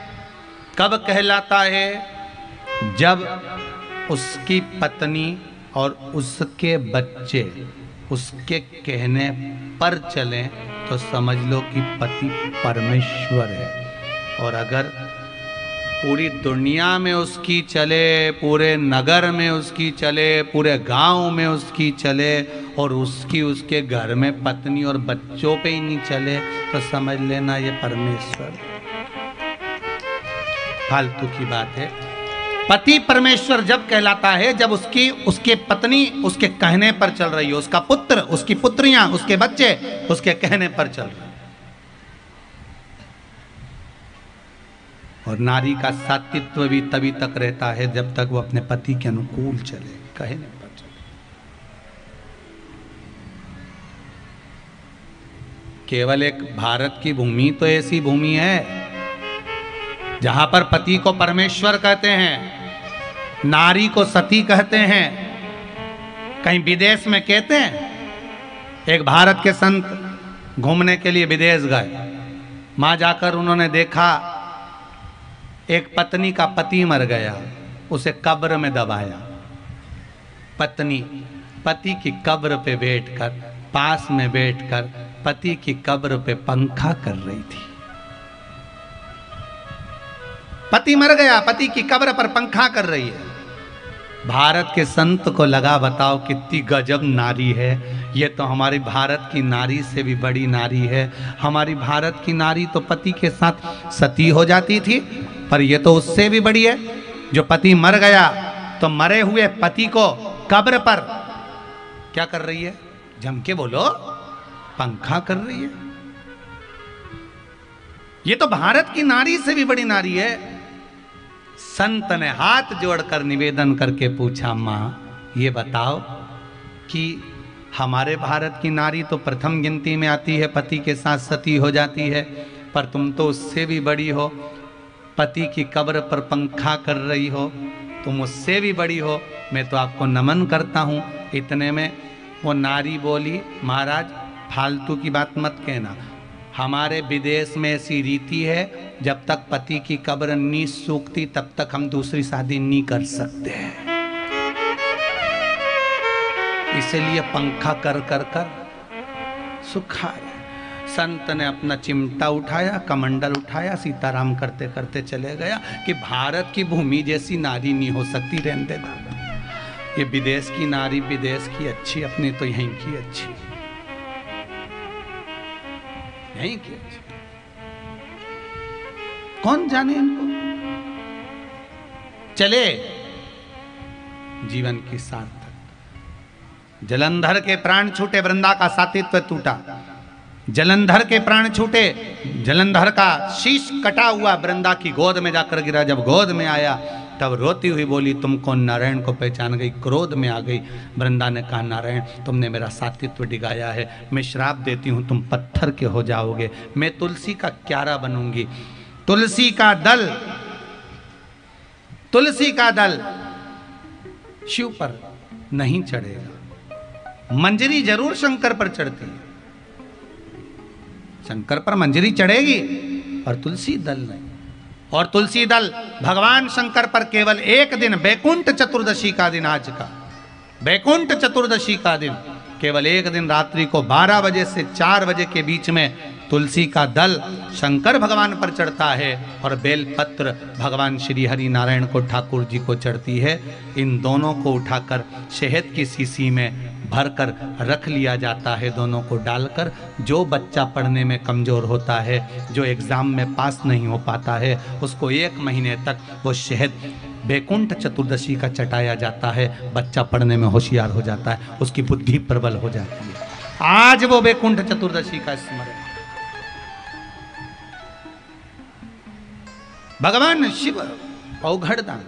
कब कहलाता है? जब उसकी पत्नी और उसके बच्चे उसके कहने पर चलें तो समझ लो कि पति परमेश्वर है। और अगर पूरी दुनिया में उसकी चले, पूरे नगर में उसकी चले, पूरे गांव में उसकी चले और उसकी उसके घर में पत्नी और बच्चों पे ही नहीं चले तो समझ लेना ये परमेश्वर। फालतू की बात है। पति परमेश्वर जब कहलाता है जब उसके पत्नी उसके कहने पर चल रही हो, उसका पुत्र, उसकी पुत्रियां, उसके बच्चे उसके कहने पर चल रहे। और नारी का सातित्व भी तभी तक रहता है जब तक वो अपने पति के अनुकूल चले, कहने पर चले। केवल एक भारत की भूमि तो ऐसी भूमि है जहां पर पति को परमेश्वर कहते हैं, नारी को सती कहते हैं। कहीं विदेश में कहते हैं? एक भारत के संत घूमने के लिए विदेश गए। वहां जाकर उन्होंने देखा एक पत्नी का पति मर गया, उसे कब्र में दबाया। पत्नी पति की कब्र पे बैठकर, पास में बैठकर पति की कब्र पे पंखा कर रही थी। पति मर गया, पति की कब्र पर पंखा कर रही है। भारत के संत को लगा बताओ कितनी गजब नारी है, ये तो हमारी भारत की नारी से भी बड़ी नारी है। हमारी भारत की नारी तो पति के साथ सती हो जाती थी, पर ये तो उससे भी बड़ी है। जो पति मर गया तो मरे हुए पति को कब्र पर क्या कर रही है? जम के बोलो, पंखा कर रही है। ये तो भारत की नारी से भी बड़ी नारी है। संत ने हाथ जोड़कर निवेदन करके पूछा, माँ ये बताओ कि हमारे भारत की नारी तो प्रथम गिनती में आती है, पति के साथ सती हो जाती है, पर तुम तो उससे भी बड़ी हो, पति की कब्र पर पंखा कर रही हो, तुम उससे भी बड़ी हो, मैं तो आपको नमन करता हूँ। इतने में वो नारी बोली, महाराज फालतू की बात मत कहना, हमारे विदेश में ऐसी रीति है जब तक पति की कब्र नहीं सूखती तब तक हम दूसरी शादी नहीं कर सकते हैं, इसलिए पंखा कर कर कर सुखाया। संत ने अपना चिमटा उठाया, कमंडल उठाया, सीताराम करते करते चले गया कि भारत की भूमि जैसी नारी नहीं हो सकती, रहने दे दादा। ये विदेश की नारी विदेश की अच्छी, अपनी तो यहीं की अच्छी, यहीं की अच्छी। कौन जाने इनको। चले जीवन की सार्थक। जलंधर के प्राण छूटे, वृंदा का सातित्व टूटा। जलंधर के प्राण छूटे, जलंधर का शीश कटा हुआ वृंदा की गोद में जाकर गिरा। जब गोद में आया तब रोती हुई बोली, तुम कौन? नारायण को पहचान गई, क्रोध में आ गई। वृंदा ने कहा, नारायण तुमने मेरा सातित्व डिगाया है, मैं श्राप देती हूँ, तुम पत्थर के हो जाओगे, मैं तुलसी का क्यारा बनूंगी। तुलसी का दल, तुलसी का दल शिव पर नहीं चढ़ेगा, मंजरी जरूर शंकर पर चढ़ती है। शंकर पर मंजरी चढ़ेगी और तुलसी दल नहीं। और तुलसी दल भगवान शंकर पर केवल एक दिन, बैकुंठ चतुर्दशी का दिन, आज का बैकुंठ चतुर्दशी का दिन, केवल एक दिन रात्रि को 12 बजे से 4 बजे के बीच में तुलसी का दल शंकर भगवान पर चढ़ता है और बेलपत्र भगवान श्री हरि नारायण को, ठाकुर जी को चढ़ती है। इन दोनों को उठाकर शहद की शीशी में भरकर रख लिया जाता है, दोनों को डालकर। जो बच्चा पढ़ने में कमज़ोर होता है, जो एग्ज़ाम में पास नहीं हो पाता है, उसको 1 महीने तक वो शहद बैकुंठ चतुर्दशी का चटाया जाता है। बच्चा पढ़ने में होशियार हो जाता है, उसकी बुद्धि प्रबल हो जाती है। आज वो बैकुंठ चतुर्दशी का स्मरण भगवान शिव औघड़दान,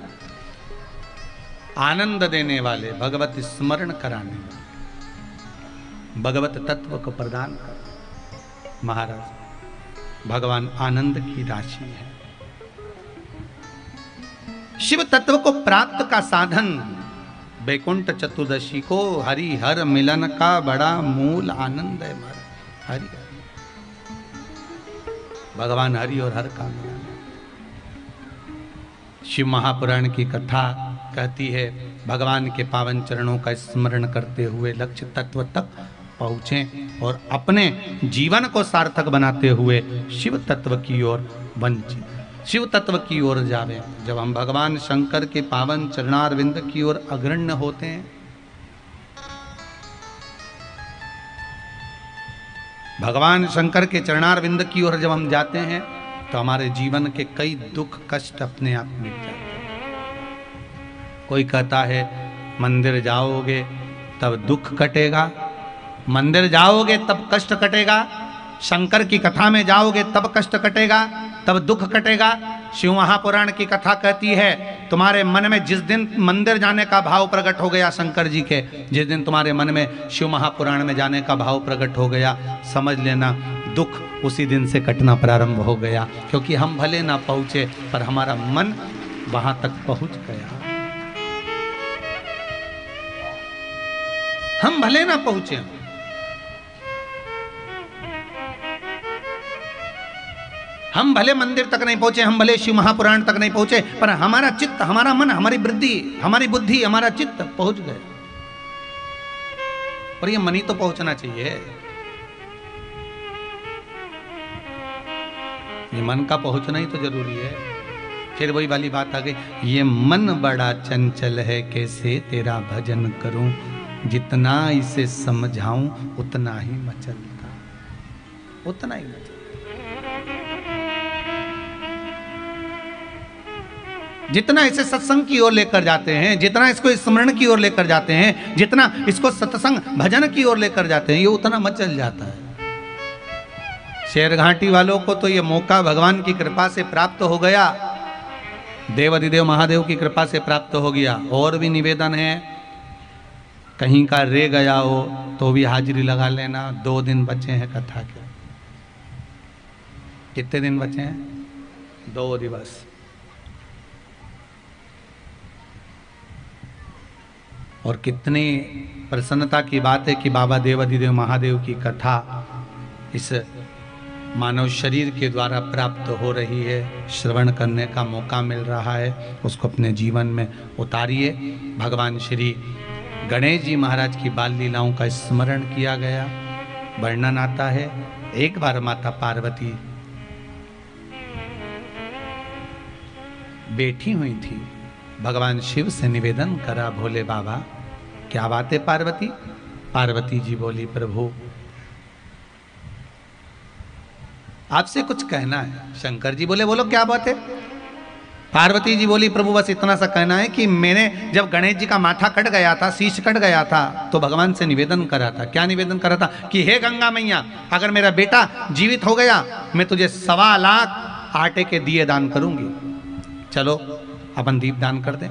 आनंद देने वाले, भगवत स्मरण कराने वाले, भगवत तत्व को प्रदान कर। महाराज भगवान आनंद की राशि है। शिव तत्व को प्राप्त का साधन बैकुंठ चतुर्दशी को हरिहर मिलन का बड़ा मूल आनंद है। महाराज हरि, भगवान हरि और हर का मिलन। शिव महापुराण की कथा कहती है, भगवान के पावन चरणों का स्मरण करते हुए लक्ष्य तत्व तक पहुँचें और अपने जीवन को सार्थक बनाते हुए शिव तत्व की ओर वंचित, शिव तत्व की ओर जावे। जब हम भगवान शंकर के पावन चरणारविंद की ओर अग्रण्य होते हैं, भगवान शंकर के चरणारविंद की ओर जब हम जाते हैं, तो हमारे जीवन के कई दुख कष्ट अपने आप मिट जाते हैं। कोई कहता है मंदिर जाओगे तब दुख कटेगा, मंदिर जाओगे तब कष्ट कटेगा, शंकर की कथा में जाओगे तब कष्ट कटेगा, तब दुख कटेगा। शिव महापुराण की कथा कहती है, तुम्हारे मन में जिस दिन मंदिर जाने का भाव प्रकट हो गया, शंकर जी के जिस दिन तुम्हारे मन में शिव महापुराण में जाने का भाव प्रकट हो गया, समझ लेना दुख उसी दिन से कटना प्रारंभ हो गया। क्योंकि हम भले ना पहुंचे पर हमारा मन वहां तक पहुंच गया। हम भले ना पहुंचे, हम भले मंदिर तक नहीं पहुंचे, हम भले शिव महापुराण तक नहीं पहुंचे, पर हमारा चित्त, हमारा मन, हमारी वृद्धि, हमारी बुद्धि, हमारा चित्त पहुंच गए। और ये मन ही तो पहुंचना चाहिए, ये मन का पहुंचना ही तो जरूरी है। फिर वही वाली बात आ गई, ये मन बड़ा चंचल है, कैसे तेरा भजन करूं, जितना इसे समझाऊं उतना ही मचलता, उतना ही मचलता। जितना इसे सत्संग की ओर लेकर जाते हैं, जितना इसको स्मरण की ओर लेकर जाते हैं, जितना इसको सत्संग भजन की ओर लेकर जाते हैं, ये उतना मचल जाता है। शेर घाटी वालों को तो ये मौका भगवान की कृपा से प्राप्त हो गया, देवाधिदेव महादेव की कृपा से प्राप्त हो गया। और भी निवेदन है, कहीं का रह गया हो तो भी हाजिरी लगा लेना। 2 दिन बचे हैं कथा के। कितने दिन बचे हैं? 2 दिवस। और कितनी प्रसन्नता की बात है कि बाबा देवाधिदेव महादेव की कथा इस मानव शरीर के द्वारा प्राप्त हो रही है, श्रवण करने का मौका मिल रहा है, उसको अपने जीवन में उतारिए। भगवान श्री गणेश जी महाराज की बाल लीलाओं का स्मरण किया गया। वर्णन आता है, एक बार माता पार्वती बैठी हुई थी, भगवान शिव से निवेदन करा, भोले बाबा क्या बात है पार्वती? पार्वती जी बोली, प्रभु आपसे कुछ कहना है। शंकर जी बोले, बोलो क्या बात है? पार्वती जी बोली, प्रभु बस इतना सा कहना है कि मैंने जब गणेश जी का माथा कट गया था, शीश कट गया था, तो भगवान से निवेदन करा था। क्या निवेदन करा था? कि हे गंगा मैया, अगर मेरा बेटा जीवित हो गया, मैं तुझे 1.25 लाख आटे के दिए दान करूंगी, चलो अपन दीप दान कर दें।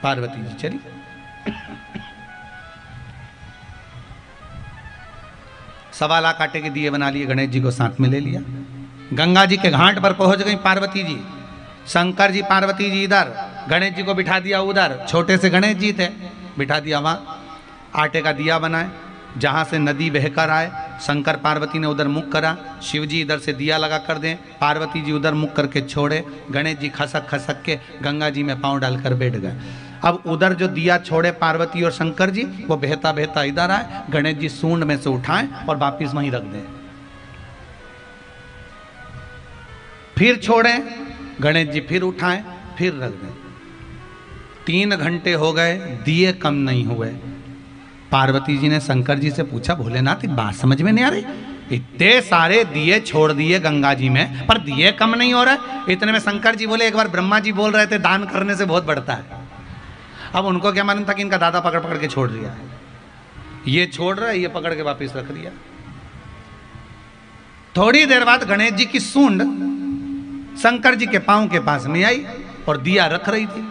पार्वती जी चली। सवा लाख आटे के दिए बना लिए, गणेश जी को साथ में ले लिया। गंगा जी के घाट पर पहुंच गई पार्वती जी। शंकर जी पार्वती जी इधर, गणेश जी को बिठा दिया उधर। छोटे से गणेश जी थे, बिठा दिया वहां। आटे का दिया बनाए, जहां से नदी बहकर आए शंकर पार्वती ने उधर मुख करा, शिव जी इधर से दिया लगा कर दें, पार्वती जी उधर मुख करके छोड़े, गणेश जी खसक खसक के गंगा जी में पांव डालकर बैठ गए। अब उधर जो दिया छोड़े पार्वती और शंकर जी, वो बहता बहता इधर आए, गणेश जी सूंड में से उठाएं और वापिस वहीं रख दें। फिर छोड़ें, गणेश जी फिर उठाएं, फिर रख दें। 3 घंटे हो गए, दिए कम नहीं हुए। पार्वती जी ने शंकर जी से पूछा, भोलेनाथ एक बात समझ में नहीं आ रही, इतने सारे दिए छोड़ दिए गंगा जी में पर दिए कम नहीं हो रहा। इतने में शंकर जी बोले, एक बार ब्रह्मा जी बोल रहे थे दान करने से बहुत बढ़ता है। अब उनको क्या मालूम था कि इनका दादा पकड़ पकड़ के छोड़ दिया है, ये छोड़ रहा है, ये पकड़ के वापस रख दिया। थोड़ी देर बाद गणेश जी की सूंड शंकर जी के पांव के पास में आई और दिया रख रही थी।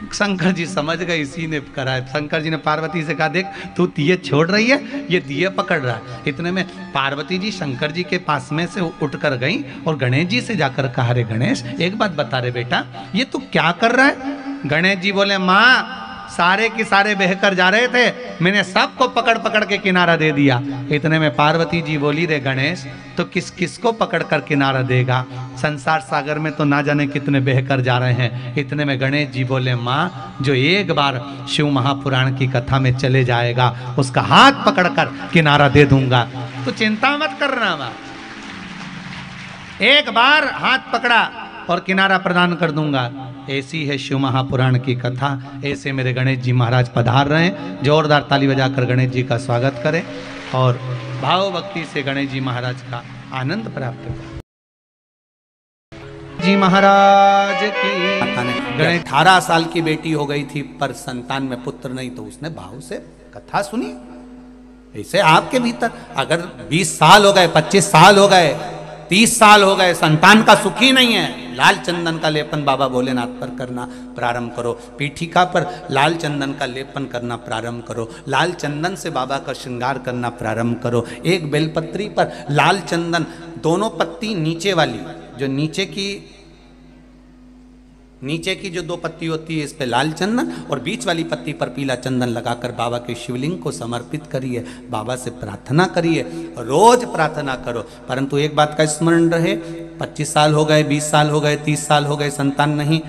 शंकर जी समझ गए इसी ने करा है। शंकर जी ने पार्वती से कहा, देख तू दिए छोड़ रही है, ये दिए पकड़ रहा है। इतने में पार्वती जी शंकर जी के पास में से उठकर गई और गणेश जी से जाकर कहा, रे गणेश एक बात बता रे बेटा, ये तू क्या कर रहा है? गणेश जी बोले, माँ सारे के सारे बहकर जा रहे थे, मैंने सबको पकड़ पकड़ के किनारा दे दिया। इतने में पार्वती जी बोली, रे गणेश तो किस किस को पकड़ कर किनारा देगा? संसार सागर में तो ना जाने कितने बहकर जा रहे हैं। इतने में गणेश जी बोले, माँ जो एक बार शिव महापुराण की कथा में चले जाएगा उसका हाथ पकड़कर किनारा दे दूंगा, तो चिंता मत करना माँ। एक बार हाथ पकड़ा और किनारा प्रदान कर दूंगा। ऐसी है शिव महापुराण की कथा। ऐसे मेरे गणेश जी महाराज पधार रहे हैं। जोरदार ताली बजाकर गणेश जी का स्वागत करें और भाव भक्ति से गणेश जी महाराज का आनंद प्राप्त करें। जी महाराज की गणेश 18 साल की बेटी हो गई थी पर संतान में पुत्र नहीं, तो उसने भाव से कथा सुनी। ऐसे आपके भीतर अगर 20 साल हो गए, 25 साल हो गए, 30 साल हो गए, संतान का सुख ही नहीं है, लाल चंदन का लेपन बाबा भोलेनाथ पर करना प्रारंभ करो। पीठिका पर लाल चंदन का लेपन करना प्रारंभ करो। लाल चंदन से बाबा का श्रृंगार करना प्रारंभ करो। एक बेलपत्री पर लाल चंदन, दोनों पत्ती नीचे वाली, जो नीचे की जो 2 पत्ती होती है इस पे लाल चंदन और बीच वाली पत्ती पर पीला चंदन लगाकर बाबा के शिवलिंग को समर्पित करिए। बाबा से प्रार्थना करिए, रोज प्रार्थना करो। परंतु एक बात का स्मरण रहे, 25 साल हो गए, 20 साल हो गए, 30 साल हो गए, संतान नहीं,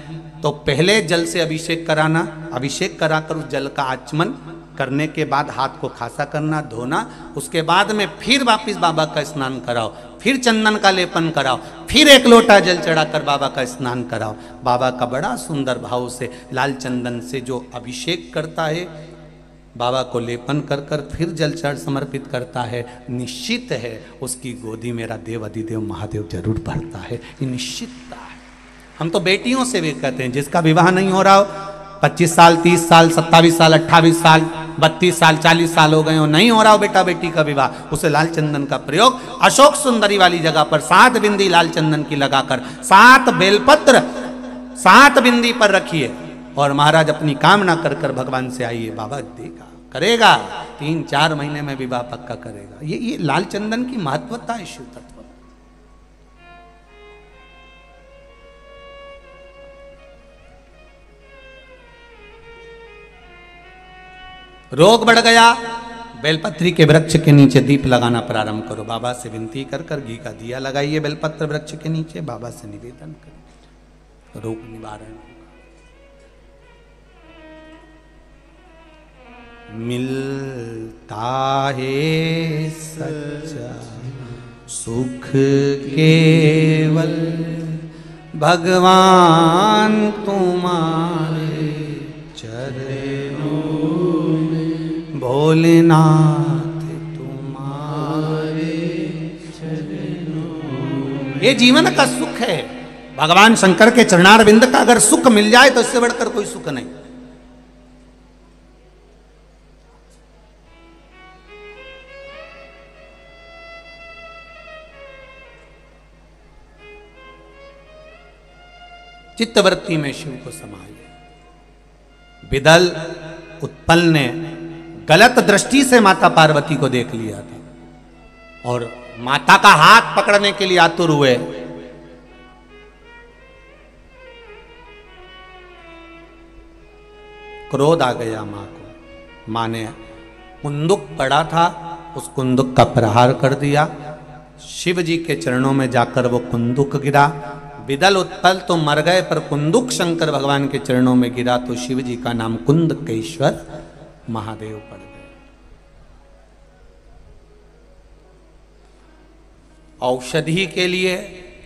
तो पहले जल से अभिषेक कराना, अभिषेक कराकर उस जल का आचमन करने के बाद हाथ को खासा करना, धोना, उसके बाद में फिर वापिस बाबा का स्नान कराओ, फिर चंदन का लेपन कराओ, फिर 1 लोटा जल चढ़ाकर बाबा का स्नान कराओ। बाबा का बड़ा सुंदर भाव से लाल चंदन से जो अभिषेक करता है, बाबा को लेपन कर कर फिर जल चढ़ समर्पित करता है, निश्चित है उसकी गोदी मेरा देव अधिदेव महादेव जरूर भरता है। ये निश्चितता है। हम तो बेटियों से भी कहते हैं, जिसका विवाह नहीं हो रहा हो, 25 साल, 30 साल, 27 साल, 28 साल, 32 साल, 40 साल हो गए हो, नहीं हो रहा हो बेटा बेटी का विवाह, उसे लाल चंदन का प्रयोग अशोक सुंदरी वाली जगह पर 7 बिंदी लाल चंदन की लगाकर 7 बेलपत्र 7 बिंदी पर रखिए और महाराज अपनी कामना कर कर भगवान से आइए, बाबा देगा, करेगा। 3-4 महीने में विवाह पक्का करेगा। ये लाल चंदन की महत्वता है शिव तत्व। रोग बढ़ गया, बेलपत्री के वृक्ष के नीचे दीप लगाना प्रारंभ करो। बाबा से विनती कर कर घी का दिया लगाइए बेलपत्र वृक्ष के नीचे, बाबा से निवेदन करें, रोग निवारण मिलता है सच्चा सुख केवल भगवान तुम्हारे चरणों में, भोलेनाथ तुम्हारे चरणों में। ये जीवन का सुख है। भगवान शंकर के चरणारविंद का अगर सुख मिल जाए तो इससे बढ़कर कोई सुख नहीं। चित्तवृत्ति में शिव को समाइए। विदल उत्पल ने गलत दृष्टि से माता पार्वती को देख लिया था और माता का हाथ पकड़ने के लिए आतुर हुए। क्रोध आ गया मां को। मां ने मुंदुक पड़ा था उस कुंदुक का प्रहार कर दिया। शिव जी के चरणों में जाकर वो कुंदुक गिरा। विदल उत्पल तो मर गए, पर कुंदुक शंकर भगवान के चरणों में गिरा तो शिव जी का नाम कुंदकेश्वर महादेव पड़ गए। औषधि के लिए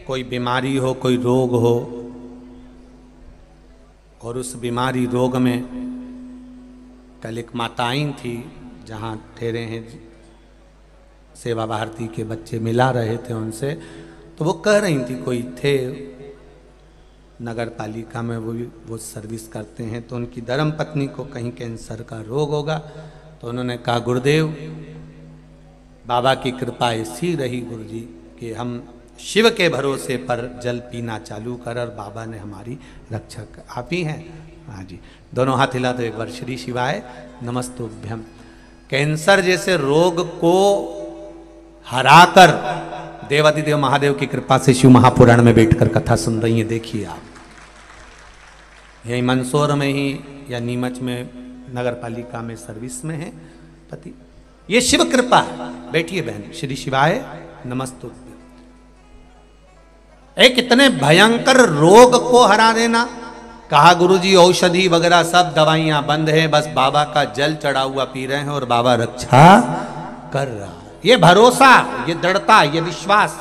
कोई बीमारी हो, कोई रोग हो, और उस बीमारी रोग में कल एक माताएं थी जहाँ ठहरे हैं सेवा भारती के बच्चे, मिला रहे थे उनसे, तो वो कह रही थी, कोई थे नगर पालिका में, वो सर्विस करते हैं, तो उनकी धर्म पत्नी को कहीं कैंसर का रोग होगा, तो उन्होंने कहा गुरुदेव बाबा की कृपा ऐसी रही गुरुजी कि हम शिव के भरोसे पर जल पीना चालू कर, और बाबा ने हमारी रक्षा कर। आप ही हैं? हाँ जी। दोनों हाथ हिला दो एक बार। श्री शिवाय नमस्तुभ्यम। कैंसर जैसे रोग को हराकर देवादिदेव महादेव की कृपा से शिव महापुराण में बैठकर कथा सुन रही हैं। देखिए आप, यही मंदसौर में ही या नीमच में नगर पालिका में सर्विस में है पति। ये शिव कृपा है। बैठिए बहन। श्री शिवाय नमस्तुभ्यम। एक इतने भयंकर रोग को हरा देना। कहा गुरुजी औषधि वगैरह सब दवाइयां बंद है, बस बाबा का जल चढ़ा हुआ पी रहे हैं और बाबा रक्षा कर रहा है। ये भरोसा, ये दृढ़ता, ये विश्वास।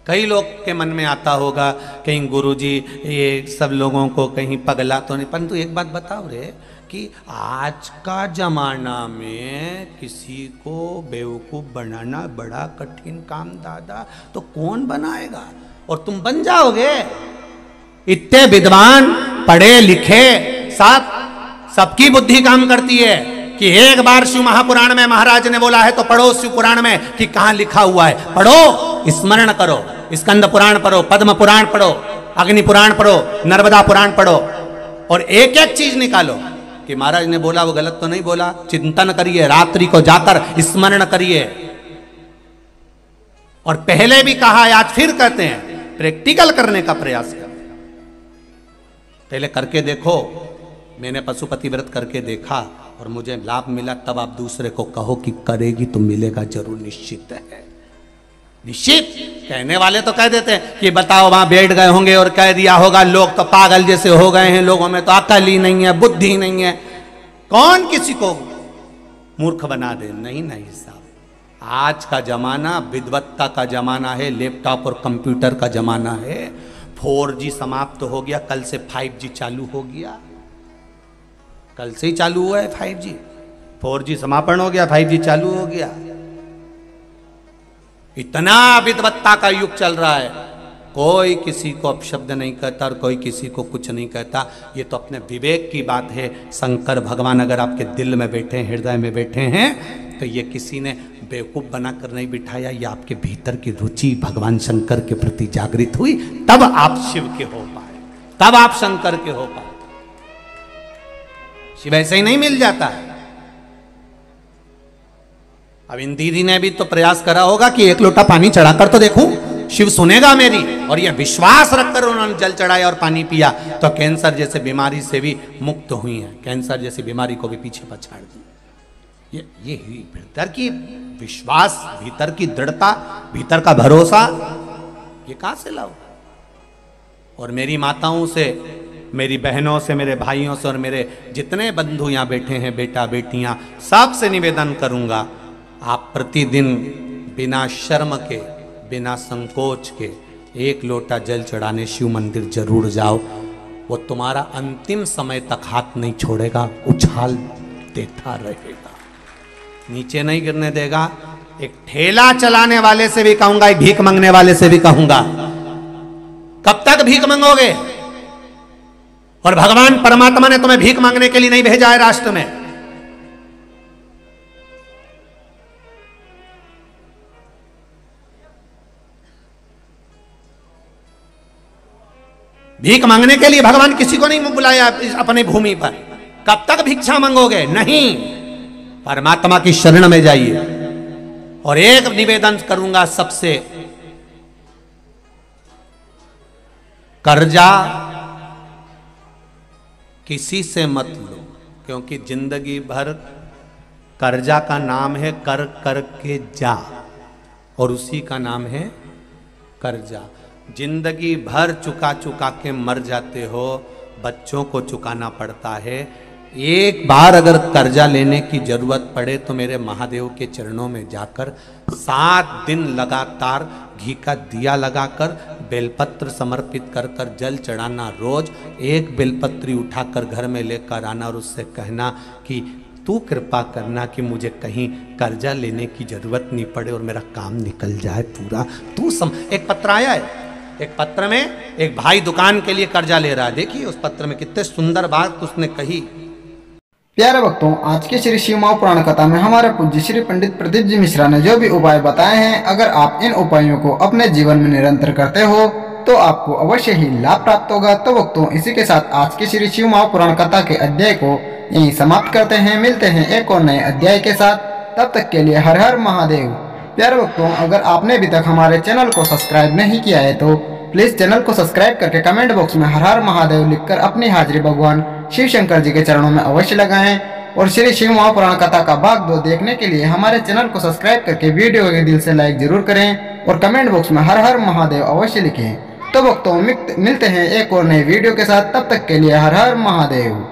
कई लोग के मन में आता होगा कहीं गुरुजी ये सब लोगों को कहीं पगला तो नहीं, परंतु एक बात बताओ रे कि आज का जमाना में किसी को बेवकूफ बनाना बड़ा कठिन काम दादा, तो कौन बनाएगा? और तुम बन जाओगे। इतने विद्वान पढ़े लिखे सबकी बुद्धि काम करती है कि एक बार शिव महापुराण में महाराज ने बोला है तो पढ़ो शिव पुराण में कि कहां लिखा हुआ है, पढ़ो, स्मरण करो, स्कंद पुराण पढ़ो, पद्म पुराण पढ़ो, अग्नि पुराण पढ़ो, नर्मदा पुराण पढ़ो, और एक एक चीज निकालो कि महाराज ने बोला वो गलत तो नहीं बोला। चिंतन करिए, रात्रि को जाकर स्मरण करिए। और पहले भी कहा है, आज फिर कहते हैं, प्रैक्टिकल करने का प्रयास करें। पहले करके देखो। मैंने पशुपति व्रत करके देखा और मुझे लाभ मिला, तब आप दूसरे को कहो कि करेगी तो मिलेगा जरूर, निश्चित है। निश्चित। कहने वाले तो कह देते हैं कि बताओ वहां बैठ गए होंगे और कह दिया होगा, लोग तो पागल जैसे हो गए हैं, लोगों में तो अकल ही नहीं है, बुद्धि नहीं है। कौन किसी को मूर्ख बना दे? नहीं नहीं साहब, आज का जमाना विद्वत्ता का जमाना है, लैपटॉप और कंप्यूटर का जमाना है। 4G समाप्त हो गया, कल से 5G चालू हो गया। कल से ही चालू हुआ है 5G। 4G समापन हो गया, 5G चालू हो गया। इतना विद्वत्ता का युग चल रहा है, कोई किसी को अपशब्द नहीं कहता और कोई किसी को कुछ नहीं कहता। ये तो अपने विवेक की बात है। शंकर भगवान अगर आपके दिल में बैठे हैं, हृदय में बैठे हैं, तो ये किसी ने बेवकूफ बनाकर नहीं बिठाया। ये आपके भीतर की रुचि भगवान शंकर के प्रति जागृत हुई, तब आप शिव के हो पाए, तब आप शंकर के हो पाए। शिव ऐसे ही नहीं मिल जाता है। अब इन दीदी ने भी तो प्रयास करा होगा कि एक लोटा पानी चढ़ाकर तो देखूं, शिव सुनेगा मेरी, और यह विश्वास रखकर उन्होंने जल चढ़ाया और पानी पिया, तो कैंसर जैसे बीमारी से भी मुक्त हुई है। कैंसर जैसी बीमारी को भी पीछे पछाड़ दी। ये भीतर की विश्वास, भीतर की दृढ़ता, भीतर का भरोसा, ये कहां से लाओ? और मेरी माताओं से, मेरी बहनों से, मेरे भाइयों से और मेरे जितने बंधु यहाँ बैठे हैं, बेटा बेटियां, सबसे निवेदन करूंगा, आप प्रतिदिन बिना शर्म के, बिना संकोच के एक लोटा जल चढ़ाने शिव मंदिर जरूर जाओ। वो तुम्हारा अंतिम समय तक हाथ नहीं छोड़ेगा, उछाल देता रहेगा, नीचे नहीं गिरने देगा। एक ठेला चलाने वाले से भी कहूंगा, एक भीख मांगने वाले से भी कहूंगा, कब तक भीख मांगोगे? और भगवान परमात्मा ने तुम्हें भीख मांगने के लिए नहीं भेजा है राष्ट्र में। भीख मांगने के लिए भगवान किसी को नहीं बुलाया अपनी भूमि पर। कब तक भिक्षा मांगोगे? नहीं, परमात्मा की शरण में जाइए। और एक निवेदन करूंगा सबसे, कर्जा किसी से मत लो, क्योंकि जिंदगी भर कर्जा का नाम है कर कर के जा, और उसी का नाम है कर्जा। जिंदगी भर चुका चुका के मर जाते हो, बच्चों को चुकाना पड़ता है। एक बार अगर कर्जा लेने की जरूरत पड़े तो मेरे महादेव के चरणों में जाकर 7 दिन लगातार घी का दिया लगाकर बेलपत्र समर्पित कर कर जल चढ़ाना। रोज एक बेलपत्री उठाकर घर में लेकर आना और उससे कहना कि तू कृपा करना कि मुझे कहीं कर्जा लेने की जरूरत नहीं पड़े और मेरा काम निकल जाए पूरा। एक पत्र आया है, एक पत्र में एक भाई दुकान के लिए कर्जा ले रहा है। देखिए उस पत्र में कितने सुंदर बात उसने कही। प्यारे भक्तों, आज के श्री शिव महापुराण कथा में हमारे पूज्य श्री पंडित प्रदीप जी मिश्रा ने जो भी उपाय बताए हैं, अगर आप इन उपायों को अपने जीवन में निरंतर करते हो तो आपको अवश्य ही लाभ प्राप्त होगा। तो भक्तों, इसी के साथ आज के श्री शिव महापुराण कथा के अध्याय को यहीं समाप्त करते हैं। मिलते हैं एक और नए अध्याय के साथ, तब तक के लिए हर हर महादेव। प्यारे भक्तों, अगर आपने अभी तक हमारे चैनल को सब्सक्राइब नहीं किया है तो प्लीज चैनल को सब्सक्राइब करके कमेंट बॉक्स में हर हर महादेव लिखकर अपनी हाजिरी भगवान शिव शंकर जी के चरणों में अवश्य लगाएं। और श्री शिव महापुराण कथा का भाग 2 देखने के लिए हमारे चैनल को सब्सक्राइब करके वीडियो के दिल से लाइक जरूर करें और कमेंट बॉक्स में हर हर महादेव अवश्य लिखें। तो भक्तों, मिलते हैं एक और नए वीडियो के साथ, तब तक के लिए हर हर महादेव।